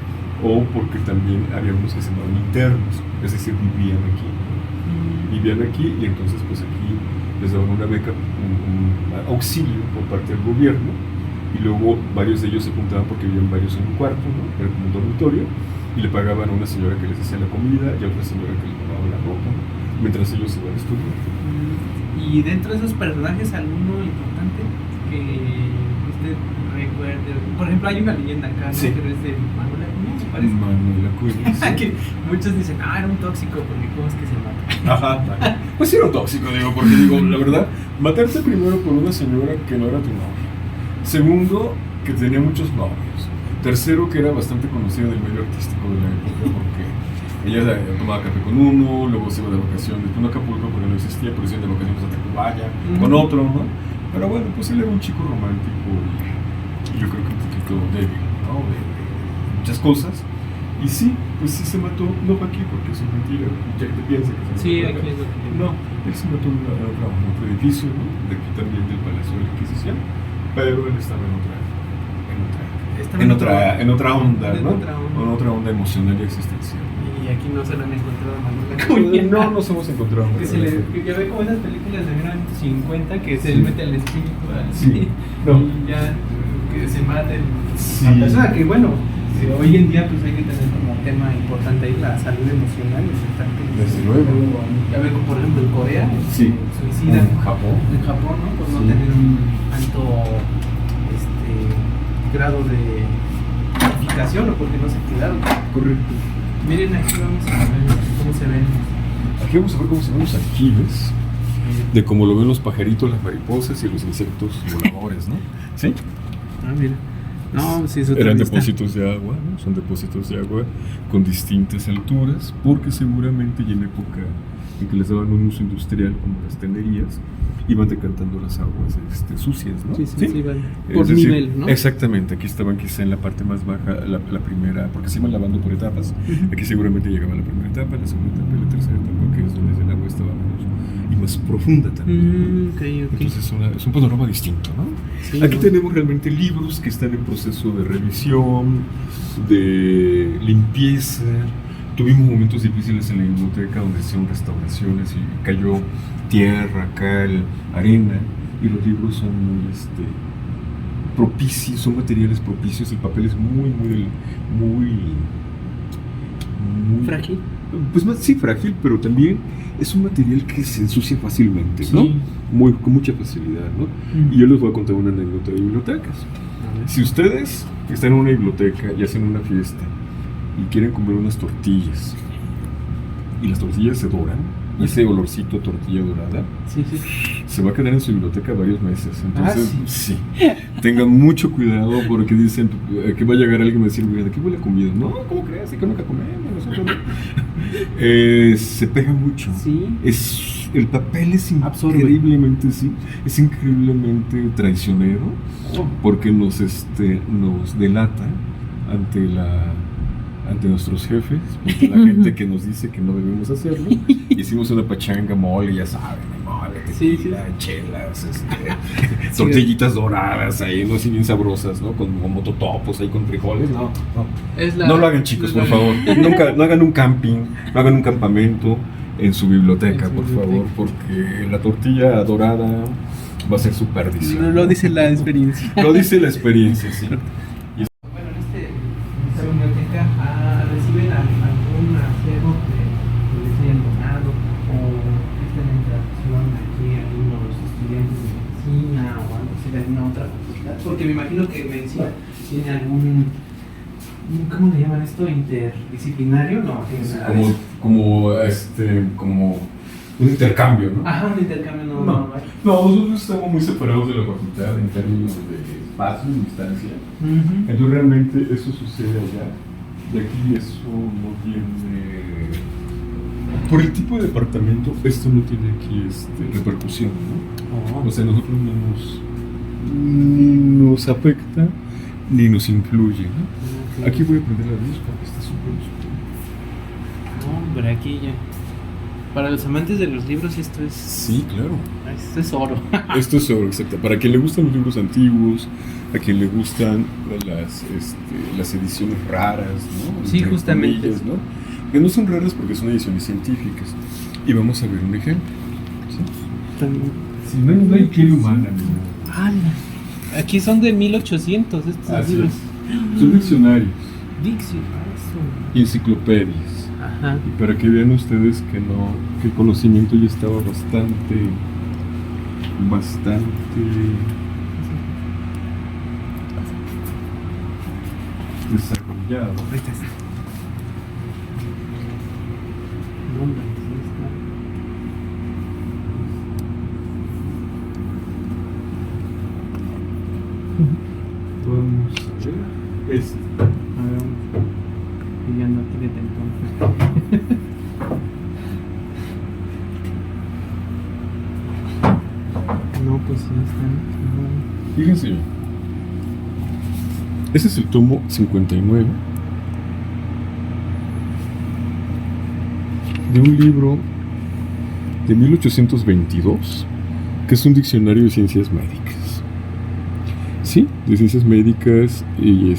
O porque también había unos que se llamaban internos, es decir, vivían aquí y entonces pues aquí les daban una beca, un auxilio por parte del gobierno, y luego varios de ellos se juntaban porque vivían varios en un cuarto, ¿no? Era como un dormitorio, y le pagaban a una señora que les hacía la comida y a otra señora que les lavaba la ropa, ¿no? Mientras ellos iban a estudiar. Y dentro de esos personajes, alguno importante que usted recuerde. Por ejemplo, hay una leyenda acá, ¿no? Sí. Que es de Manuel Acuña, me parece. Manuel Acuña, sí. Que muchos dicen, era un tóxico, porque ¿cómo es que se mata? Ajá. Pues sí era un tóxico, digo, porque digo, la verdad, matarse primero por una señora que no era tu novia. Segundo, que tenía muchos novios. Tercero, que era bastante conocida del medio artístico de la época, porque ella tomaba café con uno, luego se iba de vacaciones, no a Acapulco porque no existía, pero se iba de vacaciones a Tacubaya, con otro, ¿no? Pero bueno, pues él era un chico romántico y yo creo que un poquito débil, ¿no? De muchas cosas. Y sí, pues sí se mató, no fue aquí porque es mentira, ya que te piensa que se mató. Sí, aquí es lo que No, él se mató en otro edificio, ¿no? De aquí también del Palacio de la Inquisición, pero él estaba en otra onda, ¿no? En otra onda emocional y existencial. Y aquí no se lo han encontrado a Manuel Acuña. No nos hemos encontrado. Que ya ve como esas películas de 1950 que se le mete al espíritu Sí. No. y ya que se mate Sí. la persona, que bueno, hoy en día pues hay que tener como tema importante ahí la salud emocional. Desde luego. Ya ve por ejemplo en Corea, Sí. suicida. En Japón. En Japón, ¿no? Por no Sí. tener un alto grado de calificación o porque no se cuidaron. Correcto. Miren, aquí vamos a ver cómo se ven. Aquí vamos a ver cómo se ven los aljibes, de cómo lo ven los pajaritos, las mariposas y los insectos voladores, ¿no? ¿Sí? Ah, mira. No, sí, eso Eran también está. depósitos de agua, ¿no? Son depósitos de agua con distintas alturas, porque seguramente y en época en que les daban un uso industrial como las tenerías, iban decantando las aguas sucias, ¿no? Sí, van Es por decir, nivel, ¿no? Exactamente, aquí estaban quizá en la parte más baja, la primera, porque se iban lavando por etapas. Aquí seguramente llegaba la primera etapa, la segunda etapa y la tercera etapa, que es donde el agua estaba menos y más profunda también, ¿no? Okay. Entonces es un panorama distinto, ¿no? Sí, Aquí ¿no? tenemos realmente libros que están en proceso de revisión, de limpieza. Tuvimos momentos difíciles en la biblioteca donde hicieron restauraciones y cayó tierra, cal, arena, y los libros son muy propicios, son materiales propicios. El papel es muy Frágil. Pues más sí frágil, pero también es un material que se ensucia fácilmente, ¿no? Sí. Con mucha facilidad, ¿no? Y yo les voy a contar una anécdota de bibliotecas. Si ustedes están en una biblioteca y hacen una fiesta y quieren comer unas tortillas y las tortillas se doran, y ese olorcito a tortilla dorada Sí. se va a quedar en su biblioteca varios meses. Entonces, sí. tengan mucho cuidado porque dicen que va a llegar alguien y va a decir, mira, ¿de qué huele a comida? No, ¿cómo crees? ¿De qué nunca comemos? Nosotros no. Se pega mucho. Sí. El papel es Absorbe. es increíblemente traicionero porque nos delata ante nuestros jefes, ante la gente que nos dice que no debemos hacerlo. Hicimos una pachanga, mole, ya saben, mole, tequila, chelas, tortillitas doradas ahí, no así bien sabrosas, ¿no? Con mototopos ahí con frijoles, no. No lo hagan, chicos, por favor. Nunca, no hagan un camping, no hagan un campamento en su biblioteca, por favor, porque la tortilla dorada va a ser su perdición. Lo dice la experiencia. Lo dice la experiencia, sí. facultad? Porque me imagino que medicina tiene algún, ¿cómo le llaman esto? ¿Interdisciplinario? No, tiene nada de eso. Como un intercambio, ¿no? Ajá, un intercambio no. No, nosotros estamos muy separados de la facultad en términos de espacio y distancia. Ujú. Entonces realmente eso sucede allá. Y aquí eso no tiene... Por el tipo de departamento, esto no tiene aquí repercusión, ¿no? Oh. O sea, nosotros ni nos afecta ni nos influye, ¿no? Ok. Aquí voy a prender la luz porque está súper oscuro. Hombre, aquí ya. Para los amantes de los libros esto es... Sí, claro. Esto es oro. Esto es oro, exacto. Para quien le gustan los libros antiguos, a quien le gustan las ediciones raras, ¿no? Sí, Entre justamente. comillas, ¿no? Que no son raras porque son ediciones científicas. Y vamos a ver un ejemplo. ¿Sí? También. Si no hay piel humana, ¿no? ¡Hala! Aquí son de 1800 estos Así libros. es. Son diccionarios Dixie, y enciclopedias. Ajá. Y para que vean ustedes que el conocimiento ya estaba bastante desarrollado. Ahí está. No, hombre, sí está. Vamos a ver este. A ver, y ya no tiene tentón. No, pues ya está. Fíjense bien. Ese es el tomo 59 de un libro de 1822 que es un diccionario de ciencias médicas. Sí, de ciencias médicas y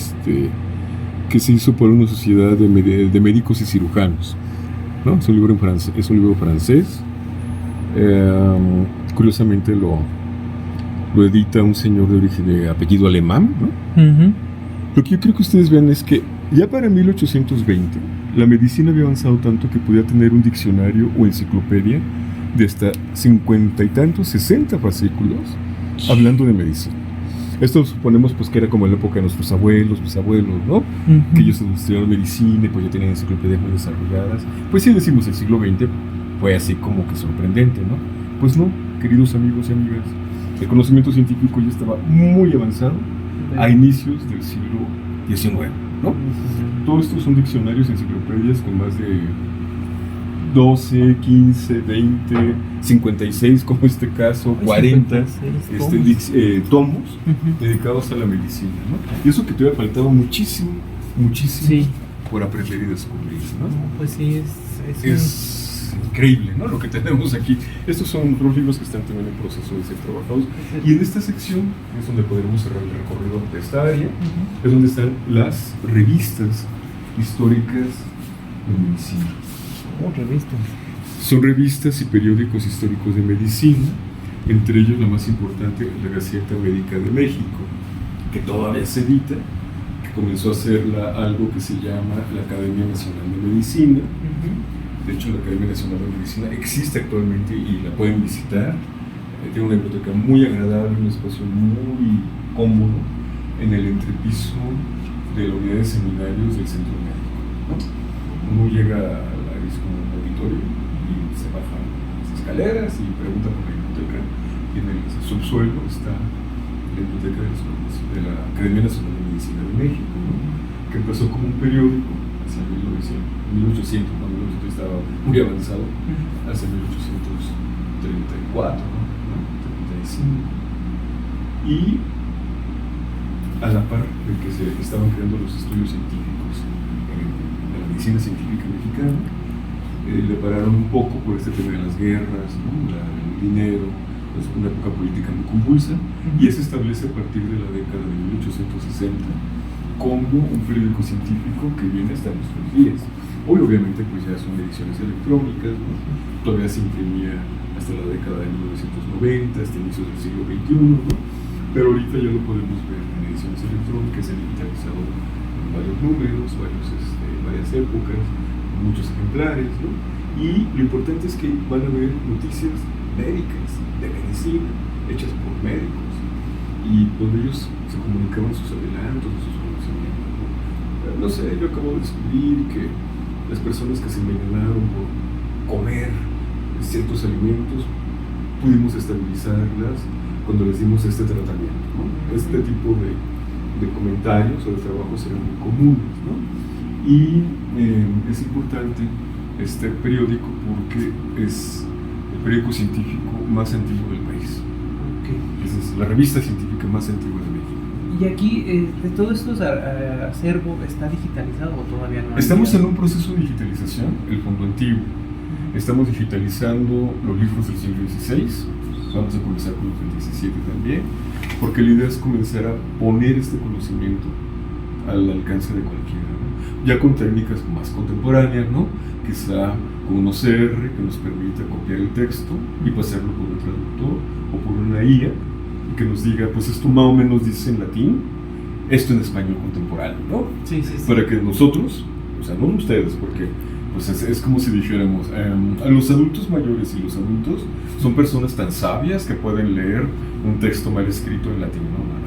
que se hizo por una sociedad de médicos y cirujanos, ¿no? Es un libro francés. Curiosamente lo edita un señor de origen de apellido alemán, ¿no? Uh-huh. Lo que yo creo que ustedes vean es que ya para 1820 la medicina había avanzado tanto que podía tener un diccionario o enciclopedia de hasta 50 y tantos, 60 fascículos hablando de medicina. Esto suponemos pues que era como en la época de nuestros abuelos, bisabuelos, ¿no? Uh-huh. Que ellos estudiaron medicina y pues ya tenían enciclopedias muy desarrolladas. Pues si decimos el siglo XX fue así como que sorprendente, ¿no? Pues no, queridos amigos y amigas, el conocimiento científico ya estaba muy avanzado a inicios del siglo XIX, ¿no? Todos estos son diccionarios, enciclopedias con más de 12, 15, 20, 56, como este caso, 40 tomos dedicados a la medicina, ¿no? Y eso que todavía faltaba muchísimo Sí. por aprender y descubrir, ¿no? Pues sí, Es increíble, ¿no? Lo que tenemos aquí. Estos son otros libros que están también en proceso de ser trabajados. Y en esta sección es donde podremos cerrar el recorrido de esta área, es donde están las revistas históricas de medicina. revistas. Son revistas y periódicos históricos de medicina, entre ellos la más importante, la Gaceta Médica de México, que todavía se edita, que comenzó a hacerla algo que se llama la Academia Nacional de Medicina. De hecho, la Academia Nacional de Medicina existe actualmente y la pueden visitar. Tiene una biblioteca muy agradable, un espacio muy cómodo en el entrepiso de la unidad de seminarios del centro médico, ¿no? Uno llega es como un auditorio y se bajan las escaleras y pregunta por la biblioteca. Y en el subsuelo está la biblioteca de la Academia Nacional de Medicina de México, ¿no? Que empezó como un periódico hacia 1800, cuando el estaba muy avanzado, hacia 1834, ¿no? 35. Y a la par de que se estaban creando los estudios científicos de la medicina científica mexicana, le pararon un poco por este tema de las guerras, ¿no? El dinero, es una época política muy convulsa, y se establece a partir de la década de 1860 como un periódico científico que viene hasta nuestros días. Hoy obviamente pues ya son ediciones electrónicas, ¿no? Todavía se imprimía hasta la década de 1990, hasta inicios del siglo XXI, ¿no? Pero ahorita ya lo podemos ver en ediciones electrónicas, se han digitalizado varios números, varias épocas, muchos ejemplares, ¿no? Y lo importante es que van a haber noticias médicas, de medicina, hechas por médicos. y donde ellos se comunicaban sus adelantos, sus conocimientos, ¿no? No sé, yo acabo de descubrir que las personas que se envenenaron por comer ciertos alimentos, pudimos estabilizarlas cuando les dimos este tratamiento, ¿no? Este tipo de comentarios o de trabajos eran muy comunes, ¿no? Y es importante este periódico porque es el periódico científico más antiguo del país. Okay. Es la revista científica más antigua de México. Y aquí, de todo esto acervo, ¿está digitalizado o todavía no? Estamos en un proceso de digitalización, el fondo antiguo. Estamos digitalizando los libros del siglo XVI, vamos a comenzar con los del XVII también, porque la idea es comenzar a poner este conocimiento al alcance de cualquiera, ¿no? Ya con técnicas más contemporáneas, ¿no? Quizá con un OCR que nos permita copiar el texto y pasarlo por un traductor o por una IA y que nos diga, pues esto más o menos dice en latín, esto en español contemporáneo, ¿no? Sí, sí, sí. Para que nosotros, o sea, no ustedes, porque pues es como si dijéramos, a los adultos mayores y los adultos son personas tan sabias que pueden leer un texto mal escrito en latín, ¿no?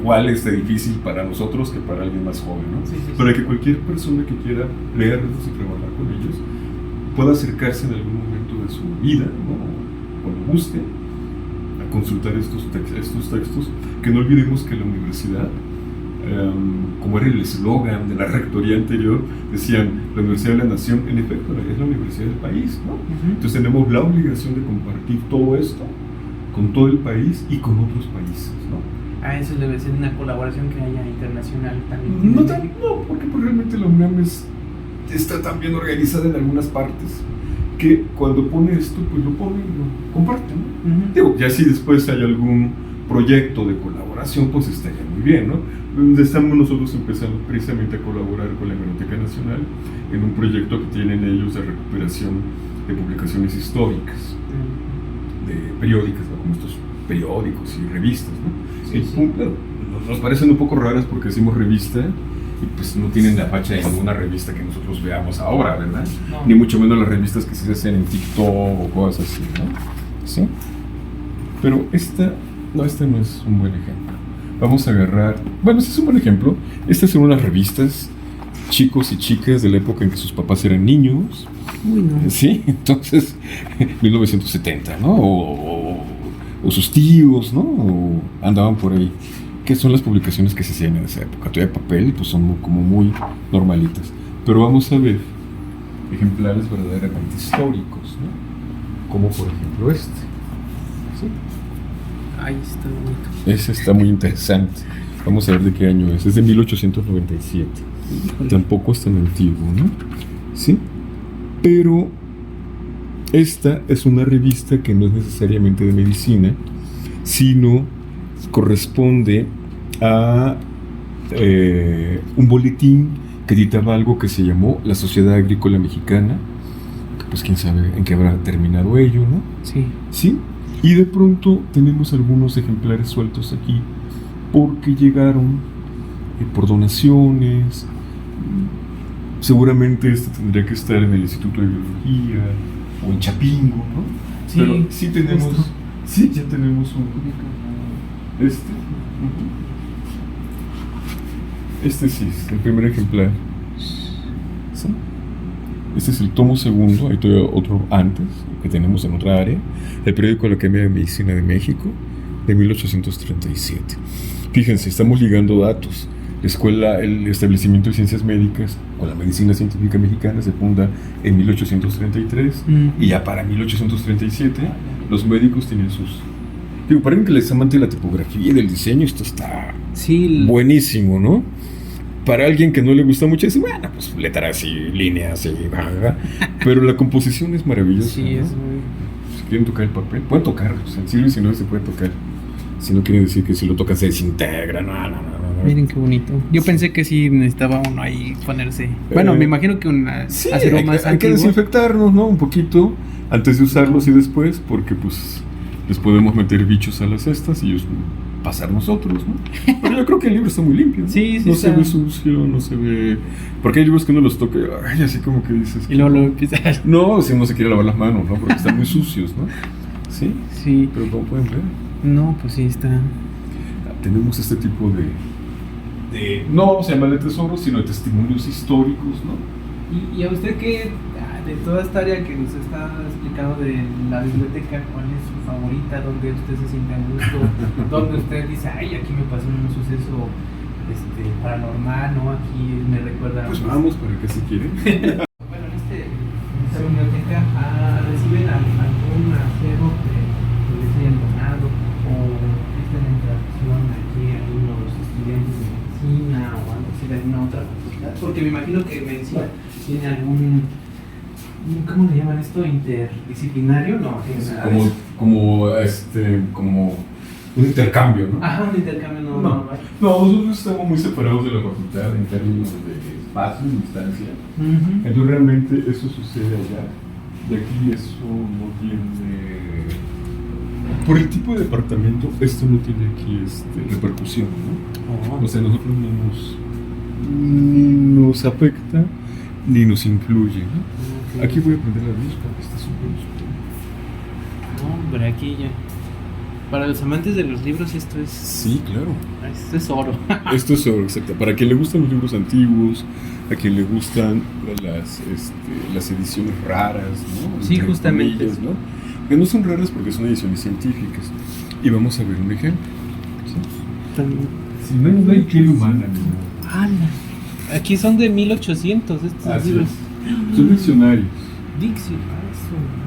Igual es difícil para nosotros que para alguien más joven, ¿no? Sí, sí, sí. Para que cualquier persona que quiera leerlos y trabajar con ellos pueda acercarse en algún momento de su vida, ¿no? Cuando guste, a consultar estos textos, que no olvidemos que la universidad, como era el eslogan de la rectoría anterior, decían la Universidad de la Nación, en efecto es la universidad del país, ¿no? Entonces tenemos la obligación de compartir todo esto con todo el país y con otros países, ¿no? A eso debe ser una colaboración que haya internacional también. No, porque pues, realmente la UNAM está tan bien organizada en algunas partes que cuando pone esto, pues lo pone y lo comparte, ¿no? Digo, ya si después hay algún proyecto de colaboración, pues estaría muy bien, ¿no? Estamos nosotros empezando precisamente a colaborar con la Biblioteca Nacional en un proyecto que tienen ellos de recuperación de publicaciones históricas, de periódicas, ¿no? Como estos periódicos y revistas, ¿no? Sí, sí. Nos parecen un poco raras porque decimos revista y pues no tienen la facha de ninguna revista que nosotros veamos ahora, ¿verdad? No. Ni mucho menos las revistas que se hacen en TikTok o cosas así, ¿no? ¿Sí? Pero este no es un buen ejemplo. Vamos a agarrar, bueno, este es un buen ejemplo. Estas son unas revistas, chicos y chicas de la época en que sus papás eran niños. Uy, no. Sí, entonces, 1970, ¿no? O sus tíos, ¿no? O andaban por ahí. ¿Qué son las publicaciones que se hacían en esa época? Todavía papel, pues son como muy normalitas. Pero vamos a ver ejemplares verdaderamente históricos, ¿no? Como por ejemplo este. ¿Sí? Ahí está bonito. Ese está muy interesante. Vamos a ver de qué año es. Es de 1897. Tampoco es tan antiguo, ¿no? Sí. Pero esta es una revista que no es necesariamente de medicina, sino corresponde a un boletín que editaba algo que se llamó la Sociedad Agrícola Mexicana, que pues quién sabe en qué habrá terminado ello, ¿no? Sí. Sí. Y de pronto tenemos algunos ejemplares sueltos aquí porque llegaron por donaciones. Seguramente este tendría que estar en el Instituto de Biología o en Chapingo, ¿no? Sí, pero sí tenemos, justo. sí, ya tenemos este sí es el primer ejemplar. ¿Sí? Este es el tomo segundo, hay todavía otro antes que tenemos en otra área, el periódico de la Academia de Medicina de México de 1837. Fíjense, estamos ligando datos. La escuela, el establecimiento de ciencias médicas con la medicina científica mexicana se funda en 1833 y ya para 1837 los médicos tienen sus... Digo, para alguien que les amante de la tipografía y del diseño, esto está buenísimo, ¿no? Para alguien que no le gusta mucho, dice, bueno, pues letras y líneas y... Pero la composición es maravillosa, Sí, ¿no? es muy... Si quieren tocar el papel, pueden tocarlo, sencillo, y si no se puede tocar. Si no quiere decir que si lo tocan se desintegra, no. Miren qué bonito. Yo pensé que sí necesitaba uno ahí ponerse. Bueno, me imagino que Sí, acero más hay que antiguo. desinfectarnos, ¿no? Un poquito antes de usarlos y después, porque pues les podemos meter bichos a las cestas y ellos pasar nosotros, ¿no? Pero yo creo que el libro está muy limpio, ¿no? Sí, no está. se ve sucio, no se ve... Porque hay libros que uno los toca, ay, así como que dices... Y luego lo empieza. No, si uno se quiere lavar las manos, ¿no? Porque están muy sucios, ¿no? Sí, Sí. pero como pueden ver, No, pues sí está. Tenemos este tipo no vamos a llamarle tesoros, sino de testimonios históricos, ¿no? ¿Y a usted qué, de toda esta área que nos está explicando de la biblioteca, cuál es su favorita, dónde usted se siente a gusto, dónde usted dice, ay, aquí me pasó un suceso paranormal, ¿no? Aquí me recuerda... Pues vamos, ¿para qué se quieren? Bueno, en esta biblioteca reciben algún acervo que les hayan donado o esta la interacción aquí a los estudiantes de medicina o algo así de alguna otra facultad, porque me imagino que medicina tiene algún, ¿cómo le llaman esto? Interdisciplinario, no, tiene nada de eso. Como un intercambio, ¿no? Ajá, un intercambio no. No, nosotros estamos muy separados de la facultad en términos de espacio y distancia. Ujú. Entonces realmente eso sucede allá. De aquí eso no tiene... Por el tipo de departamento, esto no tiene aquí repercusión, ¿no? Oh. O sea, nosotros ni nos afecta ni nos influye, ¿no? Ok. Aquí voy a prender la luz para que esté súper oscuro. Hombre, aquí ya. Para los amantes de los libros esto es... Sí, claro. Esto es oro. Esto es oro, exacto. Para quien le gustan los libros antiguos, a quien le gustan las ediciones raras, ¿no? Sí, Entre justamente. comillas, ¿no? Que no son raras porque son ediciones científicas. Y vamos a ver un ejemplo. También. Si no hay piel humana, ni nada. ¡Hala! Aquí son de 1800 estos Así libros. es. Son diccionarios Dixie.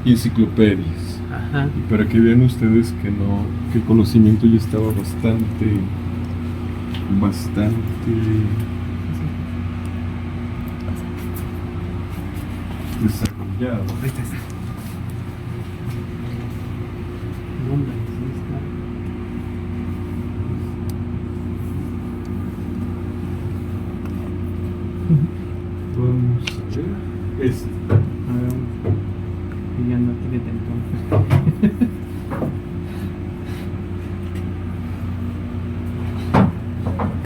y enciclopedias. Ajá. Y para que vean ustedes que el conocimiento ya estaba bastante desarrollado. Ahí está. No, hombre, sí está. Vamos a ver A ver, y ya no tiene tiempo.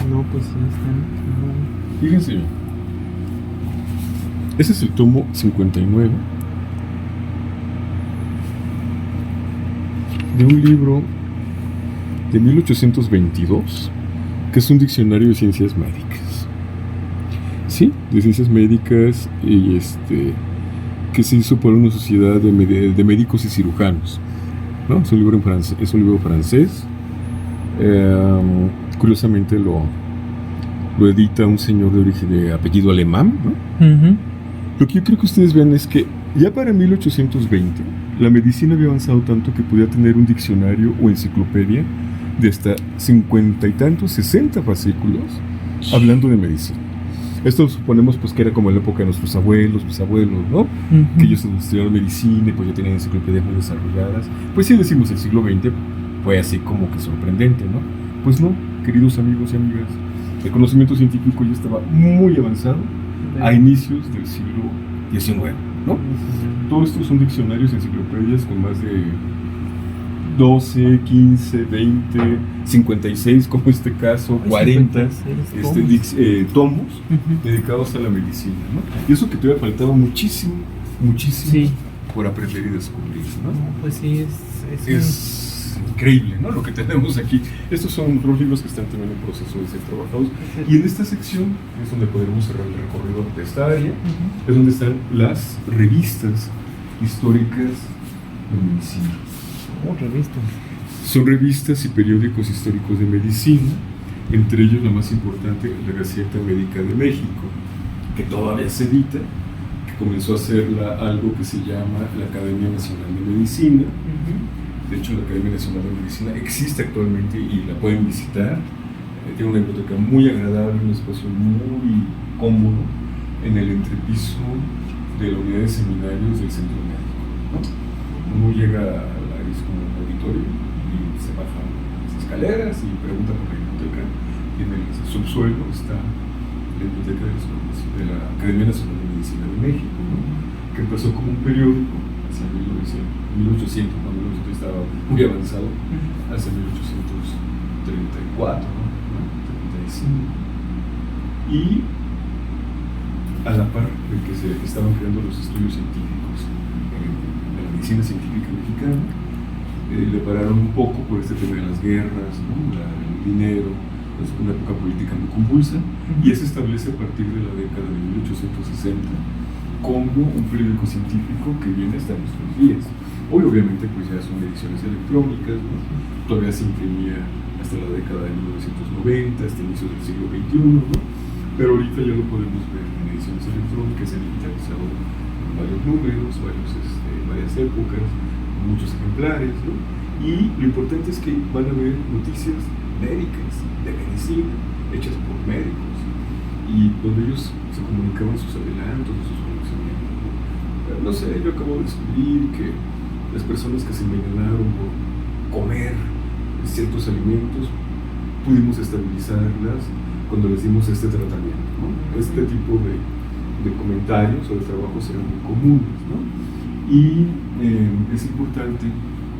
No, pues sí están. Fíjense bien. Ese es el tomo 59 de un libro de 1822 que es un diccionario de ciencias médicas. Sí, de ciencias médicas y que se hizo por una sociedad de médicos y cirujanos, ¿no? Es un libro francés. Curiosamente lo edita un señor de origen de apellido alemán, ¿no? Uh-huh. Lo que yo creo que ustedes vean es que ya para 1820 la medicina había avanzado tanto que podía tener un diccionario o enciclopedia de hasta 50 y tantos, 60 fascículos hablando de medicina. Esto suponemos pues que era como en la época de nuestros abuelos, bisabuelos, ¿no? Uh-huh. Que ellos estudiaron medicina y pues ya tenían enciclopedias muy desarrolladas. Pues si decimos el siglo XX fue así como que sorprendente, ¿no? Pues no, queridos amigos y amigas, el conocimiento científico ya estaba muy avanzado a inicios del siglo XIX, ¿no? Todos estos son diccionarios y enciclopedias con más de 12, 15, 20, 56, como este caso, 40 tomos dedicados a la medicina, ¿no? Y eso que todavía faltaba muchísimo Sí. por aprender y descubrir, ¿no? Pues sí, Es increíble, ¿no? Lo que tenemos aquí. Estos son otros libros que están también en proceso de ser trabajados. Y en esta sección es donde podremos cerrar el recorrido de esta área, es donde están las revistas históricas de medicina. revistas. Son revistas y periódicos históricos de medicina, entre ellos la más importante, la Gaceta Médica de México, que todavía se edita, que comenzó a hacerla algo que se llama la Academia Nacional de Medicina. De hecho, la Academia Nacional de Medicina existe actualmente y la pueden visitar. Tiene una biblioteca muy agradable, un espacio muy cómodo en el entrepiso de la unidad de seminarios del centro médico, ¿no? Uno llega al área, es como un auditorio, y se baja las escaleras y pregunta por la biblioteca. Y en el subsuelo está la biblioteca de la Academia Nacional de Medicina de México, ¿no? Que empezó como un periódico hacia 1800, cuando nosotros estaba muy avanzado, hacia 1834, ¿no? 35. Y a la par de que se estaban creando los estudios científicos de la medicina científica mexicana, le pararon un poco por este tema de las guerras, ¿no? El dinero, es una época política muy convulsa, y se establece a partir de la década de 1860 como un periódico científico que viene hasta nuestros días. Hoy obviamente pues ya son ediciones electrónicas, ¿no? Todavía se imprimía hasta la década de 1990, hasta inicios del siglo XXI, ¿no? Pero ahorita ya lo podemos ver en ediciones electrónicas, se han digitalizado varios números, varias épocas, muchos ejemplares, ¿no? Y lo importante es que van a haber noticias médicas, de medicina, hechas por médicos, y donde ellos se comunicaban sus adelantos, sus conocimientos, ¿no? No sé, yo acabo de descubrir que las personas que se envenenaron por comer ciertos alimentos, pudimos estabilizarlas cuando les dimos este tratamiento, ¿no? Este tipo de comentarios o de trabajos eran muy comunes, ¿no? Y es importante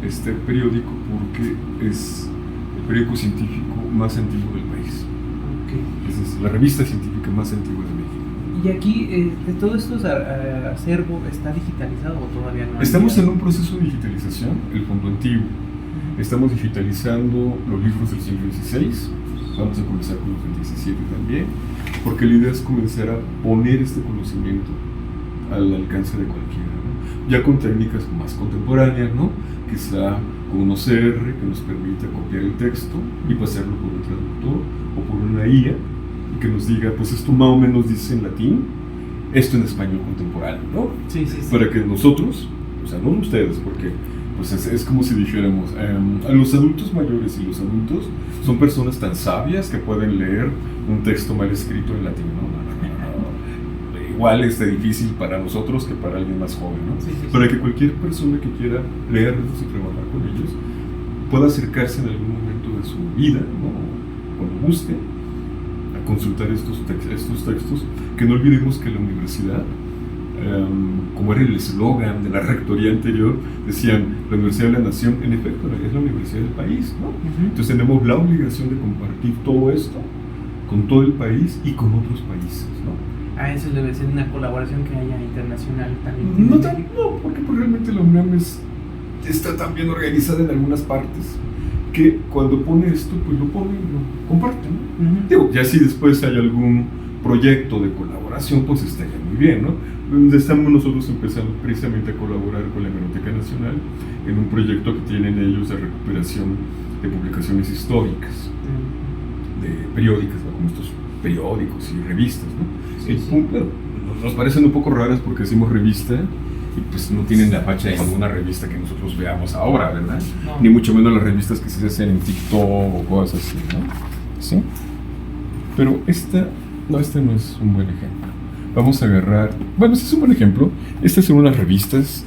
este periódico porque es el periódico científico más antiguo del país. Okay. Es la revista científica más antigua de México. ¿Y aquí de todo esto acervo está digitalizado o todavía no? Estamos en un proceso de digitalización, el fondo antiguo. Estamos digitalizando los libros del siglo XVI, vamos a comenzar con los del XVII también, porque la idea es comenzar a poner este conocimiento al alcance de cualquiera, ¿no? Ya con técnicas más contemporáneas, ¿no? Quizá con un OCR que nos permita copiar el texto y pasarlo por un traductor o por una IA y que nos diga, pues esto más o menos dice en latín, esto en español contemporáneo, ¿no? Sí, sí, sí. Para que nosotros, o sea, no ustedes, porque pues es como si dijéramos, a los adultos mayores y los adultos son personas tan sabias que pueden leer un texto mal escrito en latín, ¿no? Igual es difícil para nosotros que para alguien más joven, ¿no? Sí, sí, sí. Para que cualquier persona que quiera leerlos y trabajar con ellos pueda acercarse en algún momento de su vida, ¿no? Cuando guste, a consultar estos textos, que no olvidemos que la universidad, como era el eslogan de la rectoría anterior, decían, la Universidad de la Nación, en efecto, es la universidad del país, ¿no? Entonces tenemos la obligación de compartir todo esto con todo el país y con otros países, ¿no? Eso debe ser una colaboración que haya internacional también. No, porque pues, realmente la UNAM está tan bien organizada en algunas partes que cuando pone esto, pues lo pone y lo comparte, ¿no? Digo, ya si después hay algún proyecto de colaboración, pues estaría muy bien, ¿no? Estamos nosotros empezando precisamente a colaborar con la Hemeroteca Nacional en un proyecto que tienen ellos de recuperación de publicaciones históricas, de periódicas, ¿no? Como estos periódicos y revistas, ¿no? Sí, sí. Bueno, nos parecen un poco raras porque decimos revista y pues no tienen la facha de ninguna revista que nosotros veamos ahora, ¿verdad? No. Ni mucho menos las revistas que se hacen en TikTok o cosas así, ¿no? ¿Sí? Pero esta no es un buen ejemplo. Vamos a agarrar, bueno, este es un buen ejemplo. Estas son unas revistas,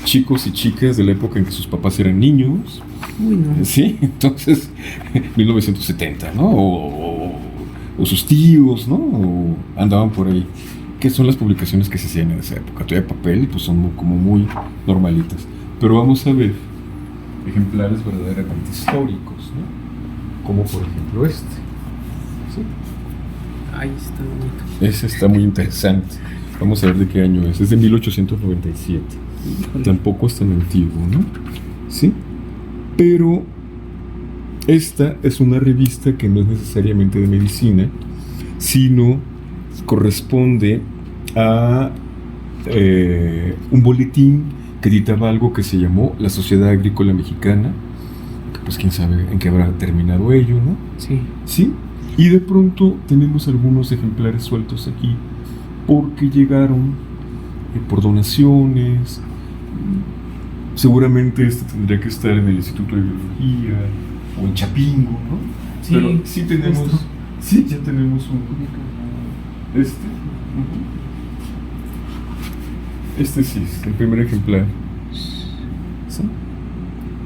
chicos y chicas de la época en que sus papás eran niños. Uy, no. Sí, entonces, 1970, ¿no? O sus tíos, ¿no? O andaban por ahí. ¿Qué son las publicaciones que se hacían en esa época? Todavía papel y pues son como muy normalitas. Pero vamos a ver ejemplares verdaderamente históricos, ¿no? Como por ejemplo este. ¿Sí? Ahí está bonito. Ese está muy interesante. Vamos a ver de qué año es. Es de 1897. Híjole. Tampoco es tan antiguo, ¿no? ¿Sí? Pero esta es una revista que no es necesariamente de medicina, sino corresponde a un boletín que editaba algo que se llamó la Sociedad Agrícola Mexicana, que pues quién sabe en qué habrá terminado ello, ¿no? Sí. ¿Sí? Y de pronto tenemos algunos ejemplares sueltos aquí, porque llegaron por donaciones. Seguramente este tendría que estar en el Instituto de Biología o en Chapingo, ¿no? Sí, pero sí tenemos, esto. sí, ya tenemos este sí, es el primer ejemplar. ¿Sí?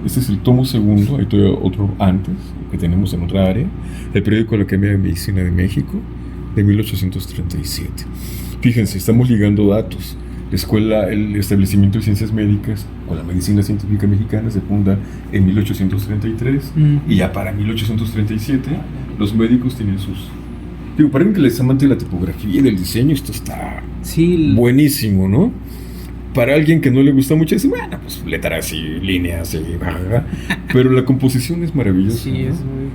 Este es el tomo segundo, hay todavía otro antes, que tenemos en otra área, el periódico de la Academia de Medicina de México, de 1837. Fíjense, estamos ligando datos. La escuela, el establecimiento de ciencias médicas con la medicina científica mexicana se funda en 1833 y ya para 1837 los médicos tienen sus... Digo, para alguien que les amante de la tipografía y del diseño, esto está buenísimo, ¿no? para alguien que no le gusta mucho, dice, bueno, pues letras y líneas y bla. Pero la composición es maravillosa. Sí, ¿no? es muy...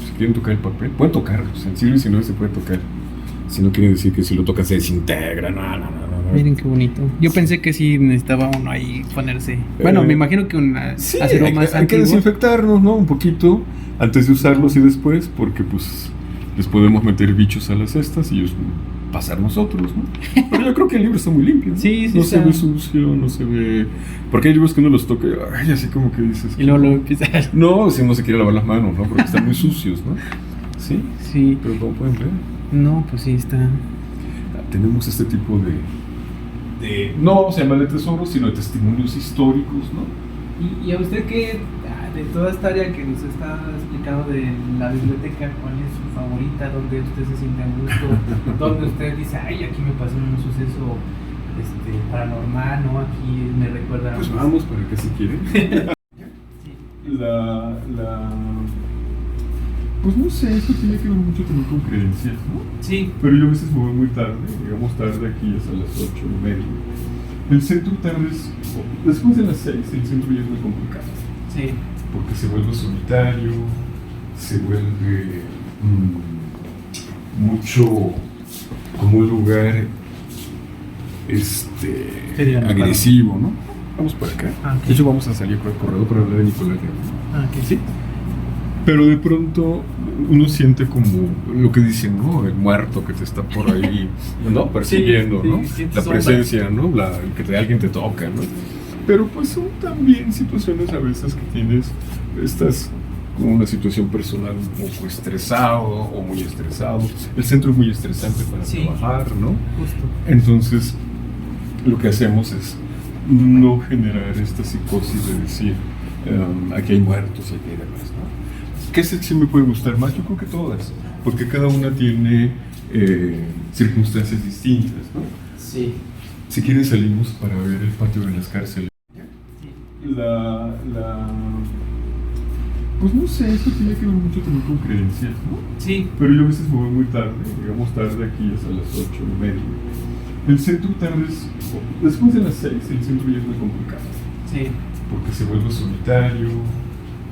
Si quieren tocar el papel, pueden tocarlos. En siglo XIX se puede tocar. Si no quiere decir que si lo tocan se desintegra. No. Miren qué bonito. Yo pensé que sí necesitaba uno ahí ponerse. Bueno, me imagino que Sí, acero hay más que antiguo. desinfectarnos, ¿no? Un poquito antes de usarlos y después, porque pues les podemos meter bichos a las cestas y ellos pasar nosotros, ¿no? Pero yo creo que el libro está muy limpio, ¿no? Sí, No está. se ve sucio, no se ve... Porque hay libros que uno los toca y ay, así como que dices... Y luego empieza. No, si uno se quiere lavar las manos, ¿no? Porque están muy sucios, ¿no? Sí, Sí. pero como pueden ver, No, pues sí está. tenemos este tipo de no vamos a llamarle tesoros, sino de testimonios históricos, ¿no? ¿Y a usted qué, de toda esta área que nos está explicando de la biblioteca, cuál es su favorita, donde usted se siente a gusto, donde usted dice, ay, aquí me pasó un suceso paranormal, ¿no? Aquí me recuerda... Pues vamos, para que si quieren. Sí. Pues no sé, esto tiene que ver mucho también con creencias, ¿no? Sí. Pero yo a veces me voy muy tarde, llegamos tarde aquí hasta las 8:30. El centro tarde es, después de las 6, el centro ya es muy complicado. Sí. Porque se vuelve solitario, se vuelve mucho como un lugar agresivo, ¿no? Vamos por acá. Ah, ok. De hecho, vamos a salir por el corredor para hablar de Nicolás León. Ah, que Sí. Pero de pronto uno siente como lo que dicen, ¿no? El muerto que te está por ahí, ¿no? Persiguiendo, Sí, ¿no? sientes La sombra. presencia, ¿no? Alguien te toca, ¿no? Pero pues son también situaciones a veces que estás con una situación personal un poco estresado o muy estresado. El centro es muy estresante para Sí. trabajar, ¿no? Justo. Entonces, lo que hacemos es no generar esta psicosis de decir, aquí hay muertos y aquí hay demás, ¿no? ¿Qué sección me puede gustar más? Yo creo que todas, porque cada una tiene circunstancias distintas, ¿no? Sí. Si quieren salimos para ver el patio de las cárceles. Sí. Pues no sé, esto tiene que ver mucho también con creencias, ¿no? Sí. Pero yo a veces me voy muy tarde, llegamos tarde aquí hasta las 8:30. El centro tarde es, después de las 6, el centro ya es muy complicado. Sí. Porque se vuelve solitario,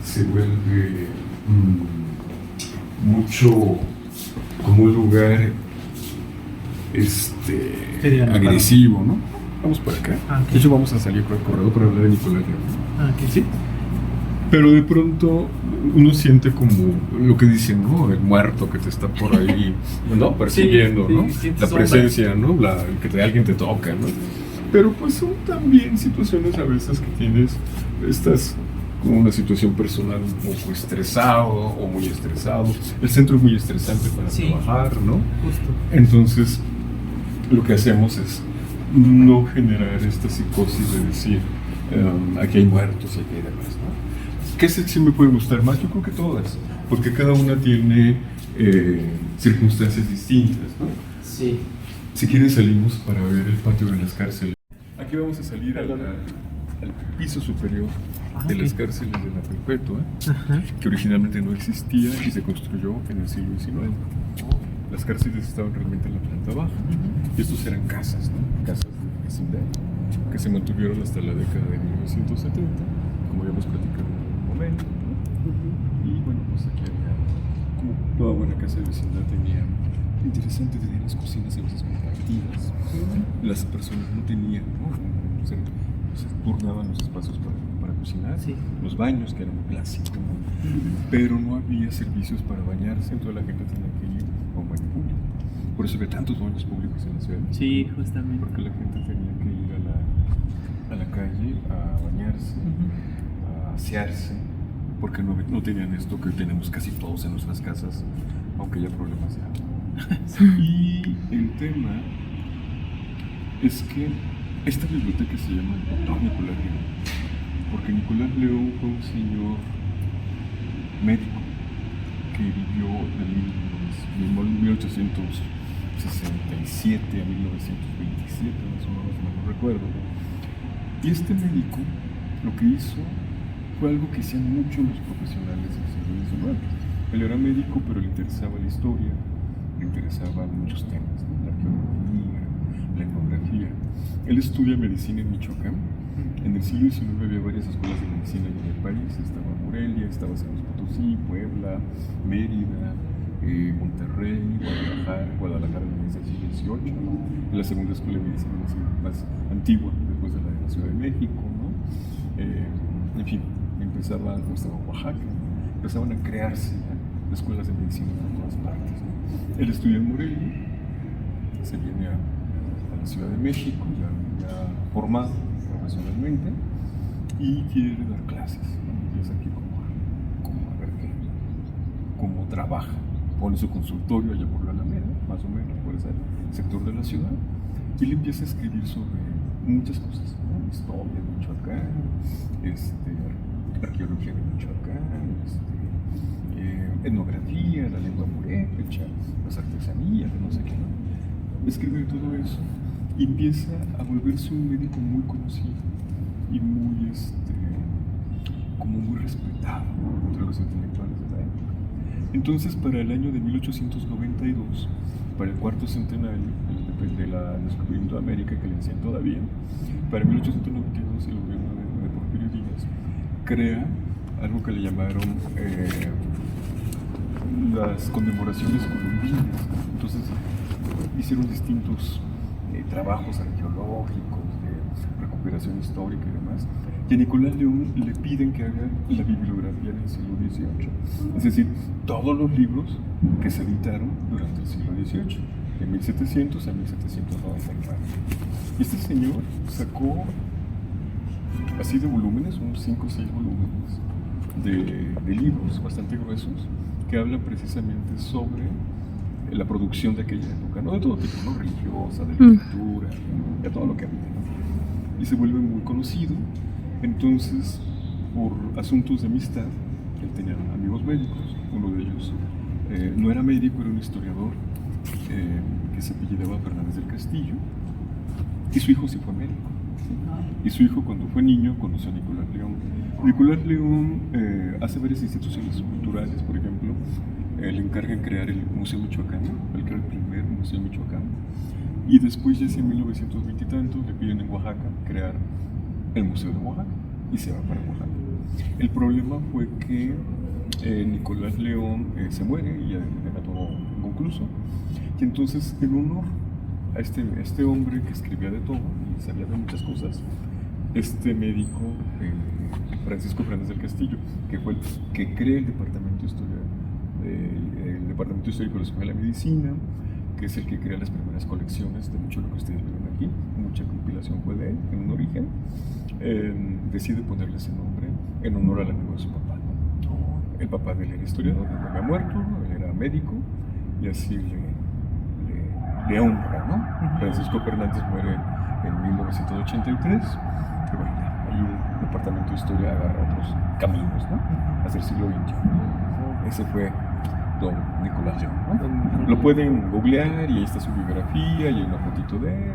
se vuelve mucho como un lugar agresivo, ¿no? Vamos por acá. Ah, ok. De hecho, vamos a salir por el corredor para hablar de Nicolás León. Ah, que Sí. Pero de pronto uno siente como lo que dicen, ¿no? El muerto que te está por ahí, ¿no? Persiguiendo, Sí, ¿no? sientes La sombra. presencia, ¿no? Alguien te toca, ¿no? Pero pues son también situaciones a veces que estás con una situación personal un poco estresado o muy estresado. El centro es muy estresante para Sí. trabajar, ¿no? Justo. Entonces, lo que hacemos es no generar esta psicosis de decir, aquí hay muertos y aquí hay demás, ¿no? ¿Qué sección me puede gustar más? Yo creo que todas, porque cada una tiene circunstancias distintas, ¿no? Sí. Si quieren salimos para ver el patio de las cárceles. Aquí vamos a salir al piso superior de las cárceles de la Perpetua, Ajá. que originalmente no existía y se construyó en el siglo XIX. Las cárceles estaban realmente en la planta baja y estos eran casas, ¿no? Casas de vecindario que se mantuvieron hasta la década de 1970, como habíamos platicado en algún momento, ¿no? Y bueno, pues aquí había, como toda buena casa de vecindad tenía, interesante, tenía las cocinas a veces compartidas. Las personas no tenían, ¿no? Se turnaban los espacios para cocinar, Sí. los baños, que era muy clásico, ¿no? Pero no había servicios para bañarse, entonces la gente tenía que ir a un baño público. Por eso había tantos baños públicos en la ciudad. Sí, justamente. Porque la gente tenía que ir a la calle a bañarse, a asearse, porque no tenían esto que tenemos casi todos en nuestras casas, aunque haya problemas de agua. Y el tema es que esta biblioteca se llama Doctor Nicolás León, porque Nicolás León fue un señor médico que vivió de 1867 a 1927, más o menos, no recuerdo. Y este médico lo que hizo fue algo que hacían mucho los profesionales del siglo XIX. Él era médico, pero le interesaba la historia, le interesaban muchos temas, ¿no? La arqueología, la etnografía. Él estudia medicina en Michoacán. En el siglo XIX había varias escuelas de medicina en el país. Estaba Morelia, estaba San Luis Potosí, Puebla, Mérida, Monterrey, Guadalajara en el siglo XVIII, ¿no? La segunda escuela de medicina más antigua después de la Ciudad de México, ¿no? En fin, estaba Oaxaca, empezaban a crearse escuelas de medicina por todas partes, ¿no? Él estudia en Morelia, se viene a la Ciudad de México, ya formado profesionalmente, y quiere dar clases, ¿no? Empieza aquí como a ver cómo trabaja. Pone su consultorio allá por la Alameda, más o menos, por ese sector de la ciudad, y le empieza a escribir sobre muchas cosas, ¿no? Historia de Michoacán, arqueología de Michoacán, etnografía, la lengua purépecha, las artesanías, no sé qué, ¿no? Escribe todo eso y empieza a volverse un médico muy conocido y muy, como muy respetado entre los intelectuales de la época. Entonces, para el año de 1892, para el cuarto centenario del descubrimiento de América, que le decían todavía, para 1892 el gobierno de Porfirio Díaz crea algo que le llamaron las conmemoraciones colombinas. Entonces, hicieron distintos trabajos arqueológicos, de recuperación histórica y demás. Y a Nicolás León le piden que haga la bibliografía del siglo XVIII, es decir, todos los libros que se editaron durante el siglo XVIII, de 1700 a 1794. Y este señor sacó así de volúmenes, unos 5 o 6 volúmenes de libros bastante gruesos que hablan precisamente sobre la producción de aquella época, ¿no? De todo tipo, ¿no? Religiosa, de literatura, de todo lo que había, ¿no? Y se vuelve muy conocido. Entonces, por asuntos de amistad, él tenía amigos médicos, uno de ellos no era médico, era un historiador que se apellidaba Fernández del Castillo, y su hijo sí fue médico. Y su hijo, cuando fue niño, conoció a Nicolás León. Nicolás León hace varias instituciones culturales, por ejemplo, le encargan crear el Museo Michoacano, el que era el primer museo michoacano, y después, ya en 1920 y tantos, le piden en Oaxaca crear el Museo de Oaxaca, y se va para Oaxaca. El problema fue que Nicolás León se muere y ya deja todo inconcluso, y entonces, en honor a este hombre que escribía de todo y sabía de muchas cosas, este médico, Francisco Fernández del Castillo, que fue el que crea el Departamento Histórico de la Escuela de Medicina, que es el que crea las primeras colecciones de mucho de lo que ustedes ven aquí, mucha compilación fue de él, en un origen, decide ponerle ese nombre en honor al amigo de su papá, ¿no? El papá de él era historiador, no había muerto, él era médico, y así le honra, ¿no? Francisco Fernández muere en 1983, y bueno, ahí el Departamento de Historia agarra otros caminos, ¿no? Hacia el siglo XXI. Ese fue don Nicolás León, ¿no? Lo pueden googlear y ahí está su biografía y hay una fotito de él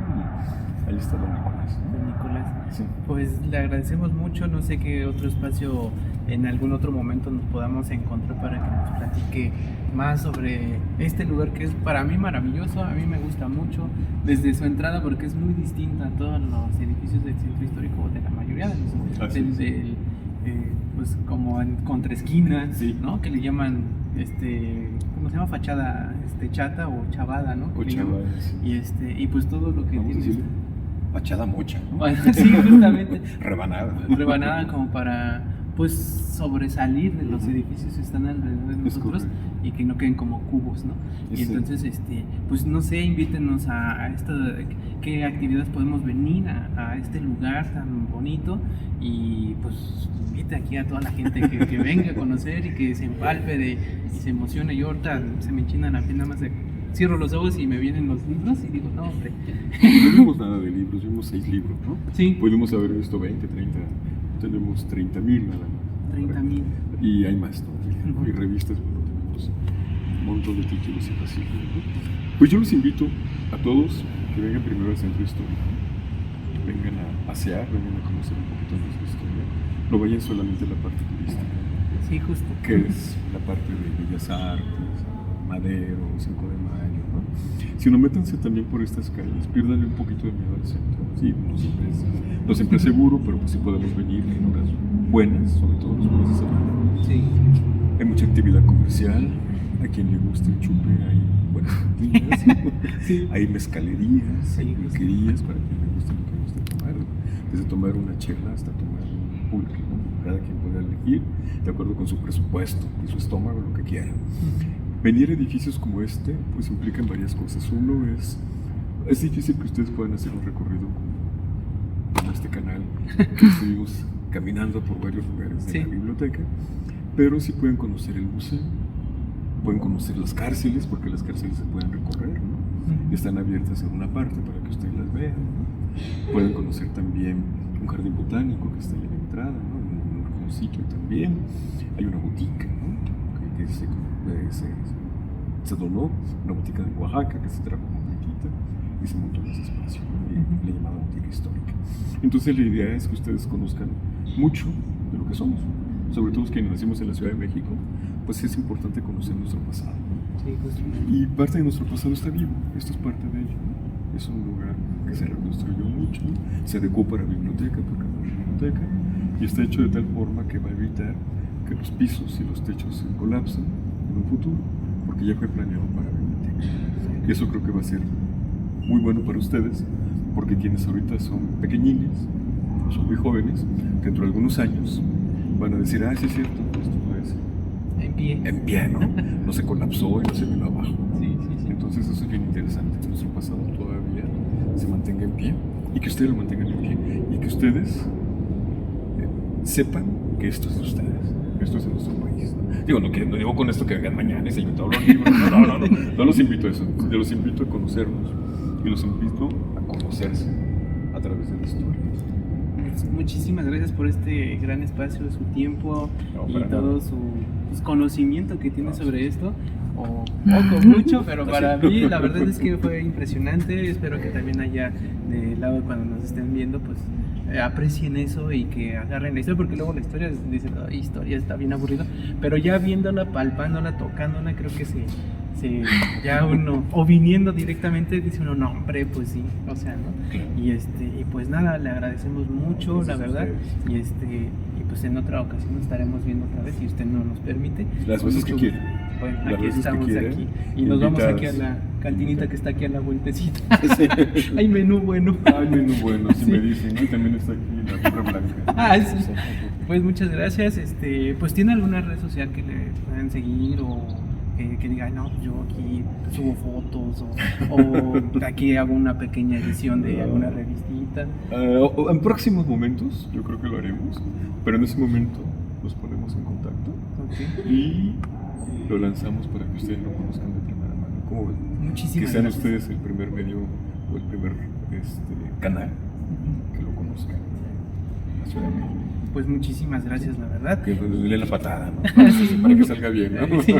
y ahí está don Nicolás, ¿no? Don Nicolás. Sí. Pues le agradecemos mucho, no sé qué otro espacio en algún otro momento nos podamos encontrar para que nos platique más sobre este lugar que es para mí maravilloso, a mí me gusta mucho desde su entrada porque es muy distinta a todos los edificios del centro histórico, de la mayoría de los pues como en contraesquinas, sí, ¿no? Que le llaman ¿cómo se llama? Fachada chata o chavada, ¿no? O chavada, sí. Y pues todo lo que Vamos tiene fachada mocha, ¿no? sí, justamente. Rebanada como para pues sobresalir de los edificios que están alrededor de nosotros y que no queden como cubos, ¿no? Y entonces, pues no sé, invítenos a esto, qué actividades podemos venir a este lugar tan bonito y pues invite aquí a toda la gente que venga a conocer y que se empalpe y se emocione. Yo ahorita se me enchina la piel, nada más cierro los ojos y me vienen los libros y digo, no, hombre. No vimos nada de libros, vimos 6 libros, ¿no? Sí. Pudimos haber visto 20, 30, tenemos 30,000 nada más. 30,000. Y hay más todavía, ¿no? Y revistas, bueno, tenemos un montón de títulos y fascículos, ¿no? Pues yo los invito a todos que vengan primero al centro histórico, ¿no? Vengan a pasear, vengan a conocer un poquito de nuestra historia, no vayan solamente a la parte turística, Sí, justo. que es la parte de bellas artes, Madero, 5 de Mayo, ¿no? Sino métanse también por estas calles, piérdanle un poquito de miedo al centro. Sí, no siempre es seguro, pero pues sí podemos venir en horas buenas, sobre todo los fines de semana. Sí. Hay mucha actividad comercial, a quien le guste el chupe, hay buenas cantinas, Sí. hay mezcalerías, hay Sí, pulquerías para quien le guste lo que guste tomar, desde tomar una chela hasta tomar un pulque, ¿no? Cada quien puede elegir de acuerdo con su presupuesto y su estómago, lo que quiera. Venir a edificios como este, pues implican varias cosas. Uno es difícil que ustedes puedan hacer un recorrido como este canal, que estuvimos caminando por varios lugares de Sí. la biblioteca, pero sí pueden conocer el museo, pueden conocer las cárceles, porque las cárceles se pueden recorrer, ¿no? Están abiertas en una parte para que ustedes las vean, ¿no? Pueden conocer también un jardín botánico que está ahí en la entrada, ¿no? En un rinconcito también. Hay una botica, ¿no? que se donó, una botica de Oaxaca que se trajo completita y se montó en ese espacio, ¿no? Y le llamaban botica histórica. Entonces la idea es que ustedes conozcan mucho de lo que somos, sobre todo los que nacimos en la Ciudad de México, pues es importante conocer nuestro pasado. Sí, justamente. Y parte de nuestro pasado está vivo, esto es parte de ello, ¿no? Es un lugar que se reconstruyó mucho, se adecuó para biblioteca, porque es una biblioteca, y está hecho de tal forma que va a evitar que los pisos y los techos se colapsen en un futuro, porque ya fue planeado para biblioteca. Y eso creo que va a ser muy bueno para ustedes, porque quienes ahorita son pequeñines, o son muy jóvenes, dentro de algunos años van a decir, sí es cierto, esto es En pie. ¿no? No se colapsó y no se vino abajo. Sí. Entonces eso es bien interesante, que nuestro pasado todavía se mantenga en pie y que ustedes lo mantengan en pie y que ustedes sepan que esto es de ustedes, esto es de nuestro país, ¿no? Digo, no digo con esto que vengan mañana y se inventaron los libros, no los invito a eso, yo los invito a conocernos y los invito a conocerse a través de la historia. Muchísimas gracias por este gran espacio, su tiempo No, y para todo nada. su conocimiento que tiene No, sobre sí. esto. O poco, mucho, pero No, para sí. mí la verdad es que fue impresionante. Espero que también allá del lado cuando nos estén viendo, pues aprecien eso y que agarren la historia, porque luego la historia dicen, historia está bien aburrida, pero ya viéndola, palpándola, tocándola, creo que ya uno, o viniendo directamente, dice uno, no hombre, pues sí, o sea, ¿no? Claro. Y pues nada, le agradecemos mucho, Gracias la a verdad, ustedes. y pues en otra ocasión nos estaremos viendo otra vez, si usted no nos permite. Las Con veces que mucho quiera. gusto. Bueno, Las aquí veces que estamos quiera, aquí, y nos vamos aquí a la invitadas. cantinita que está aquí a la vueltecita. Sí. Hay menú bueno. Ay, menú bueno, si Sí. me dicen, ¿no? Y también está aquí la burra blanca. Sí. Pues muchas gracias. Pues ¿tiene alguna red social que le puedan seguir o que diga, no, yo aquí subo fotos o aquí hago una pequeña edición de alguna revistita? En próximos momentos, yo creo que lo haremos, pero en ese momento nos ponemos en contacto Ok. y lo lanzamos para que ustedes lo conozcan de primera mano. ¿Cómo ven? Muchísimas Que sean gracias. ustedes el primer medio o el primer canal que lo conozcan en la Ciudad de México. Pues muchísimas gracias, la verdad. Que pues, le la patada, ¿no? Sí. Para que salga bien, ¿no? Sí,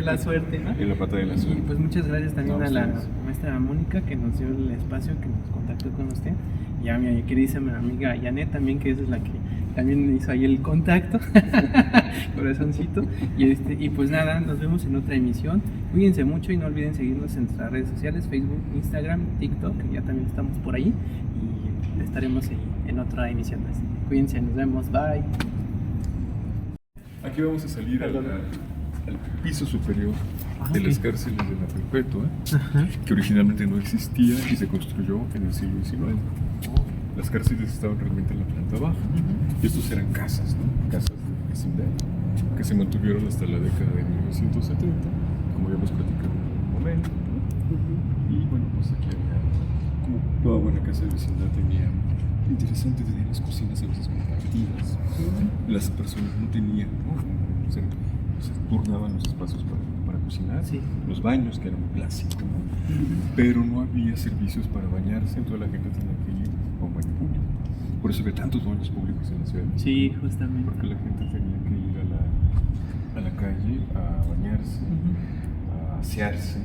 la suerte, ¿no? En la pata de la Y suerte. pues muchas gracias también No, a la ustedes. maestra Mónica que nos dio el espacio, que nos contactó con usted, y a mi queridísima amiga Janet también, que esa es la que también hizo ahí el contacto, corazoncito, y pues nada, nos vemos en otra emisión. Cuídense mucho y no olviden seguirnos en nuestras redes sociales, Facebook, Instagram, TikTok, que ya también estamos por ahí, y estaremos ahí en otra emisión más. Cuídense, nos vemos, bye. Aquí vamos a salir al piso superior de ok. las cárceles de la Perpetua, Ajá. que originalmente no existía y se construyó en el siglo XIX. Las cárceles estaban realmente en la planta baja. Y estos eran casas, ¿no? Casas de vecindad, que se mantuvieron hasta la década de 1970, como ya hemos platicado en un momento, ¿no? Y bueno, pues aquí había, como toda buena casa de vecindad tenía, interesante, tenía las cocinas a veces compartidas. Las personas no tenían, ¿no? Se turnaban los espacios para cocinar, Sí. los baños, que era un clásico, ¿no? Pero no había servicios para bañarse, entonces la gente tenía que ir a un baño público. Por eso había tantos baños públicos en la ciudad. Sí, justamente. Porque la gente tenía que ir a la calle a bañarse, a asearse,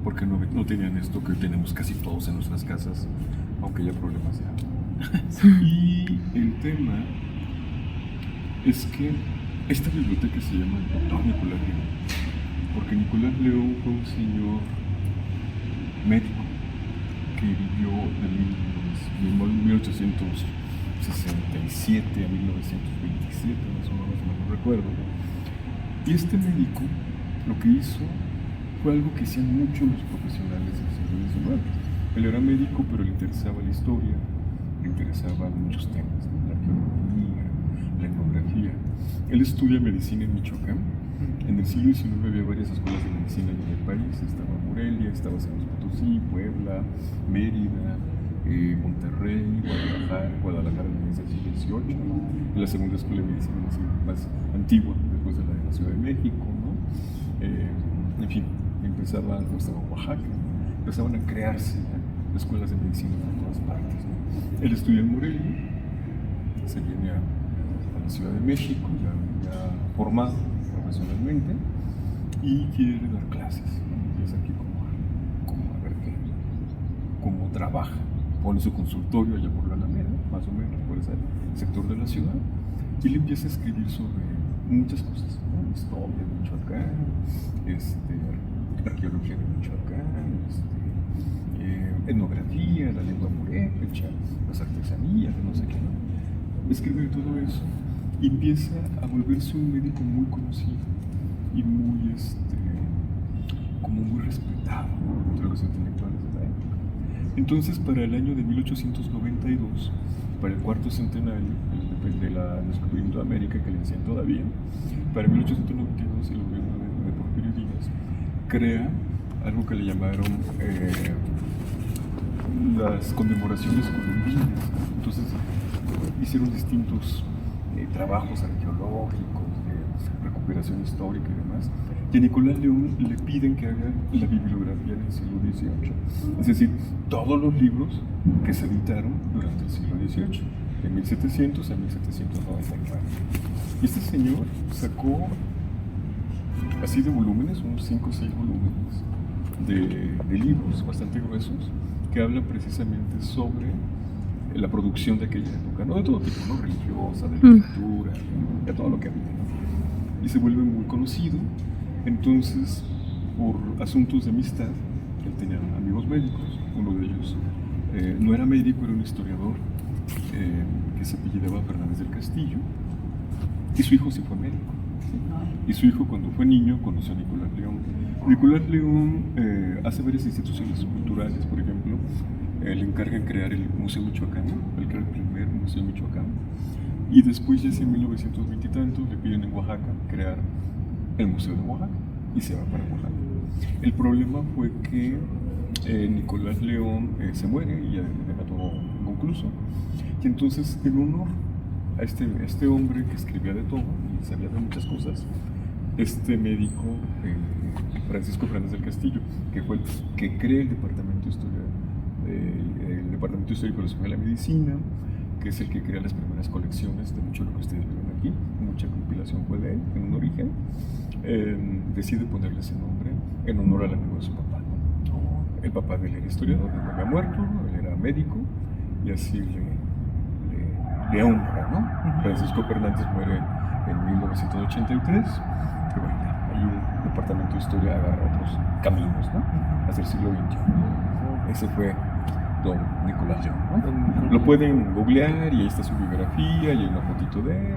porque no tenían esto que tenemos casi todos en nuestras casas, aunque haya problemas de agua. Y el tema es que esta biblioteca se llama Doctor Nicolás Rivera. porque Nicolás León fue un señor médico que vivió de 1867 a 1927, más o menos, no recuerdo. Y este médico lo que hizo fue algo que hacían mucho los profesionales del siglo XIX. Él era médico, pero le interesaba la historia, le interesaban muchos temas, ¿no? La arqueología, la etnografía. Él estudia medicina en Michoacán. En el siglo XIX había varias escuelas de medicina en el país. Estaba Morelia, estaba San Luis Potosí, Puebla, Mérida, Monterrey, Guadalajara en el siglo XVIII, la segunda escuela de medicina más antigua después de la Ciudad de México, ¿no? En fin, estaba Oaxaca, empezaban a crearse, ¿no?, escuelas de medicina por todas partes, ¿no? Él estudia en Morelia, se viene a la Ciudad de México, ya formado profesionalmente, y quiere dar clases, ¿no? Empieza aquí como a ver cómo trabaja. Pone su consultorio allá por la Alameda, más o menos, por ese sector de la ciudad, y le empieza a escribir sobre muchas cosas, ¿no? Historia de Michoacán, arqueología de Michoacán, etnografía, la lengua purépecha, las artesanías, no sé qué, ¿no? Escribe todo eso y empieza a volverse un médico muy conocido y muy, como muy respetado entre los intelectuales de la época. Entonces, para el año de 1892, para el cuarto centenario del descubrimiento de América, que le decían todavía, para 1892 el gobierno de Porfirio Díaz crea algo que le llamaron las conmemoraciones colombinas. Entonces hicieron distintos trabajos arqueológicos, de recuperación histórica y demás. Y a Nicolás León le piden que haga la bibliografía del siglo XVIII, es decir, todos los libros que se editaron durante el siglo XVIII, de 1700 a 1799. Y este señor sacó así de volúmenes, unos 5 o 6 volúmenes de libros bastante gruesos que hablan precisamente sobre la producción de aquella época, ¿no? De todo tipo, ¿no? Religiosa, de literatura, de todo lo que había, ¿no? Y se vuelve muy conocido. Entonces, por asuntos de amistad, él tenía amigos médicos, uno de ellos no era médico, era un historiador que se apellidaba Fernández del Castillo, y su hijo sí fue médico, ¿sí? Y su hijo, cuando fue niño, conoció a Nicolás León. Nicolás León hace varias instituciones culturales, por ejemplo, le encargan crear el Museo Michoacano, el que era el primer museo michoacano, y después, ya en 1920 y tantos, le piden en Oaxaca crear el Museo de Oaxaca, y se va para Oaxaca. El problema fue que Nicolás León se muere y ya deja todo inconcluso, y entonces, en honor a este hombre que escribía de todo y sabía de muchas cosas, este médico, Francisco Fernández del Castillo, que fue el que crea el Departamento Histórico de la Escuela de Medicina, que es el que crea las primeras colecciones de mucho de lo que ustedes ven aquí, mucha compilación fue de él, en un origen, decide ponerle ese nombre en honor al amigo de su papá, ¿no? El papá de él era historiador, no había muerto, él era médico, y así le honra, ¿no? Francisco Fernández muere en 1983, y bueno, ahí el Departamento de Historia agarra otros caminos, ¿no? Hacia el siglo XXI. Ese fue don Nicolás León, ¿no? Lo pueden googlear y ahí está su biografía y hay una fotito de él,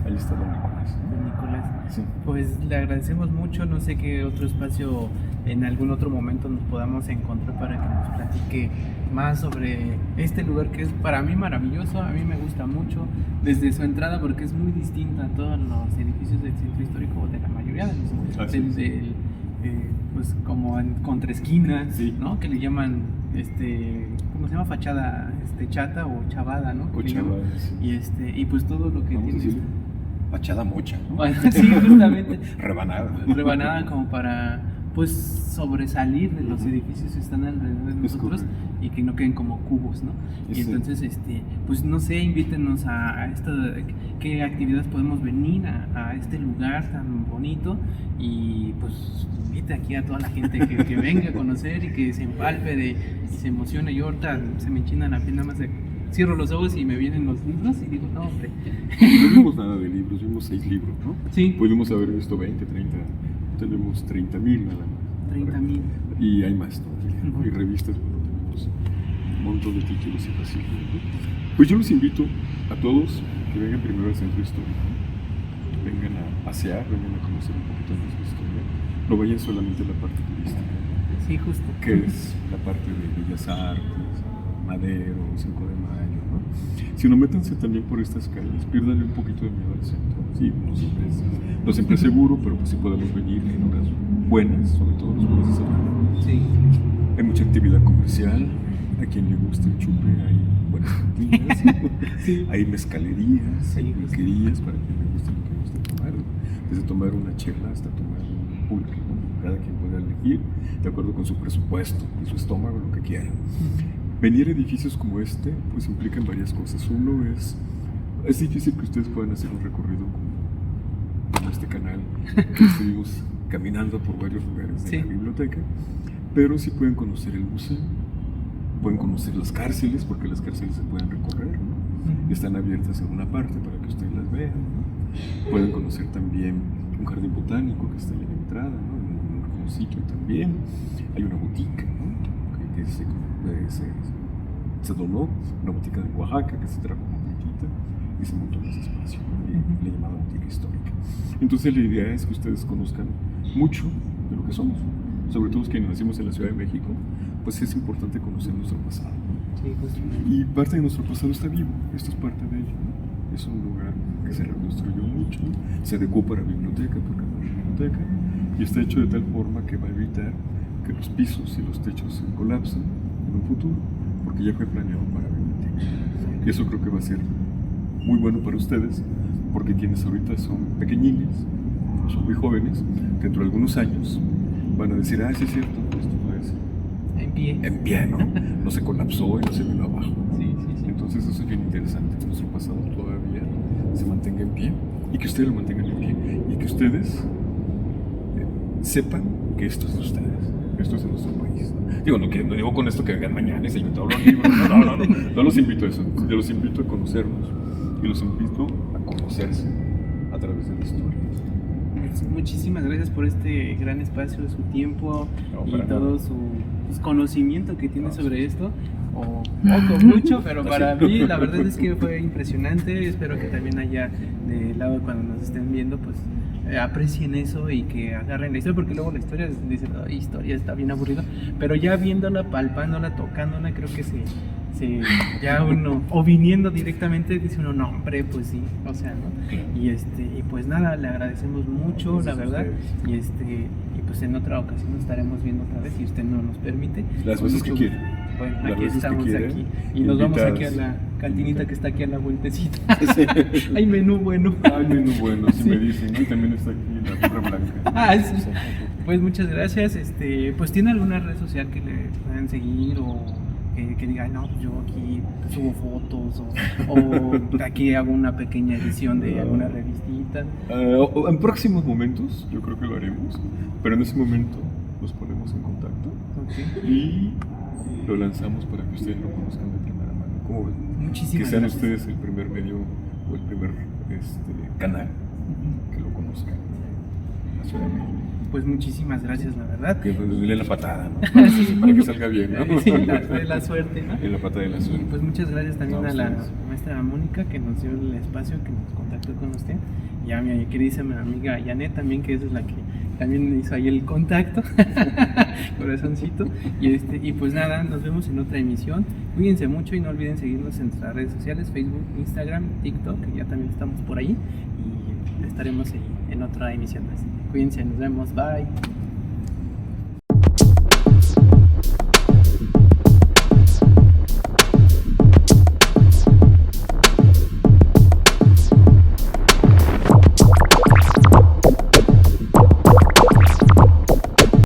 y ahí está don Nicolás, ¿no? Don Nicolás. Sí. Pues le agradecemos mucho, no sé qué otro espacio en algún otro momento nos podamos encontrar para que nos platique más sobre este lugar que es para mí maravilloso, a mí me gusta mucho desde su entrada porque es muy distinta a todos los edificios del centro histórico, de la mayoría de los, pues como en contraesquina, sí, ¿no? Que le llaman, ¿cómo se llama? Fachada chata o chavada, ¿no? O chavada, sí. Y pues todo lo que Vamos a tiene. decir, fachada mocha, ¿no? Bueno, sí, justamente. Rebanada Como para pues sobresalir de los edificios que están alrededor de nosotros y que no queden como cubos, ¿no? Y entonces, pues no sé, invítenos a esto, qué actividades podemos venir a este lugar tan bonito, y pues invite aquí a toda la gente que venga a conocer y que se empalpe y se emocione. Yo ahorita se me enchina la piel, nada más de cierro los ojos y me vienen los libros y digo, no, hombre. No vimos nada de libros, vimos 6 libros, ¿no? Sí. Pudimos haber visto 20, 30 tenemos 30,000 nada más. 30,000. Y hay más todavía, ¿no? Ujú. Y revistas, bueno, tenemos un montón de títulos y fascículos, ¿no? Pues yo los invito a todos que vengan primero al centro histórico, vengan a pasear, vengan a conocer un poquito de nuestra historia, no vayan solamente a la parte turística, ¿no? Sí, justo. Que es la parte de Bellas Artes, Madero, 5 de Mayo, ¿no? Sino métanse también por estas calles, piérdanle un poquito de miedo al centro. Sí, no siempre es seguro, pero pues sí podemos venir en horas buenas, sobre todo los fines de semana. Sí. Hay mucha actividad comercial, a quien le gusta el chupe, hay buenas cantinas, Sí. hay mezcalerías, Sí, hay justo. pulquerías para quien le guste lo que guste tomar, desde tomar una chela hasta tomar un pulque, ¿no? Cada quien puede elegir de acuerdo con su presupuesto y su estómago, lo que quiera. Venir a edificios como este, pues implican varias cosas. Uno es difícil que ustedes puedan hacer un recorrido como este canal, que estuvimos caminando por varios lugares de Sí. la biblioteca, pero sí pueden conocer el museo, pueden conocer las cárceles, porque las cárceles se pueden recorrer, ¿no? Están abiertas en una parte para que ustedes las vean, ¿no? Pueden conocer también un jardín botánico que está ahí en la entrada, ¿no? En un rinconcito también. Hay una botica, ¿no? que se donó, una botica de Oaxaca que se trajo completita y se montó en ese espacio, ¿no? Y le llamaba botica histórica. Entonces la idea es que ustedes conozcan mucho de lo que somos, sobre todo los que nacimos en la Ciudad de México, pues es importante conocer nuestro pasado. Sí, justo. Y parte de nuestro pasado está vivo, esto es parte de ello, ¿no? Es un lugar que se reconstruyó mucho, ¿no? Se adecuó para biblioteca, porque no es biblioteca, y está hecho de tal forma que va a evitar que los pisos y los techos se colapsen en un futuro, porque ya fue planeado para biblioteca. Y eso creo que va a ser muy bueno para ustedes, porque quienes ahorita son pequeñines, son muy jóvenes, dentro de algunos años van a decir, sí es cierto, esto puede ser En pie. ¿no? No se colapsó y no se vino abajo. Sí. Entonces eso es bien interesante, que nuestro pasado todavía se mantenga en pie y que ustedes lo mantengan en pie y que ustedes sepan que esto es de ustedes, esto es de nuestro país. Digo, no digo con esto que vengan mañana y se inventaron los libros, no los invito a eso, yo los invito a conocernos y los invito a conocerse a través de la historia. Muchísimas gracias por este gran espacio, su tiempo y para todo nada. su conocimiento que tiene sobre esto, o poco, mucho, pero para mí la verdad es que fue impresionante. Espero que también haya de lado cuando nos estén viendo, pues aprecien eso y que agarren la historia, porque luego la historia dicen, historia está bien aburrida, pero ya viéndola, palpándola, tocándola, creo que ya uno, o viniendo directamente, dice uno, no hombre, pues sí, o sea, ¿no? Y pues nada, le agradecemos mucho, la verdad, y pues en otra ocasión nos estaremos viendo otra vez, si usted no nos permite. Las veces que quiera. Bueno, Las aquí veces que estamos quiera, aquí, y nos vamos aquí a la invitadas. cantinita que está aquí a la vueltecita. Hay menú bueno. Ay, menú bueno, si Sí. me dicen, ¿no? Y también está aquí la burra blanca. Sí. Pues muchas gracias. Pues tiene alguna red social que le puedan seguir o que diga, no, pues yo aquí subo fotos o aquí hago una pequeña edición de alguna revistita. En próximos momentos, yo creo que lo haremos, pero en ese momento nos ponemos en contacto Ok. y lo lanzamos para que ustedes lo conozcan de primera mano. ¿Cómo ven? Muchísimas Que sean gracias. ustedes el primer medio o el primer canal que lo conozcan en la Ciudad de México. Pues muchísimas gracias, la verdad. Que denle la patada, ¿no? Sí. Para que salga bien, ¿no? Sí, de la suerte, ¿no? En la pata de la Y suerte. pues muchas gracias también No, a la ustedes. maestra Mónica que nos dio el espacio, que nos contactó con usted, y a mi queridísima amiga Janet también, que es la que también hizo ahí el contacto. Corazoncito. Y pues nada, nos vemos en otra emisión. Cuídense mucho y no olviden seguirnos en nuestras redes sociales, Facebook, Instagram, TikTok, que ya también estamos por ahí, y estaremos ahí en otra emisión más. Cuídense, nos vemos, bye.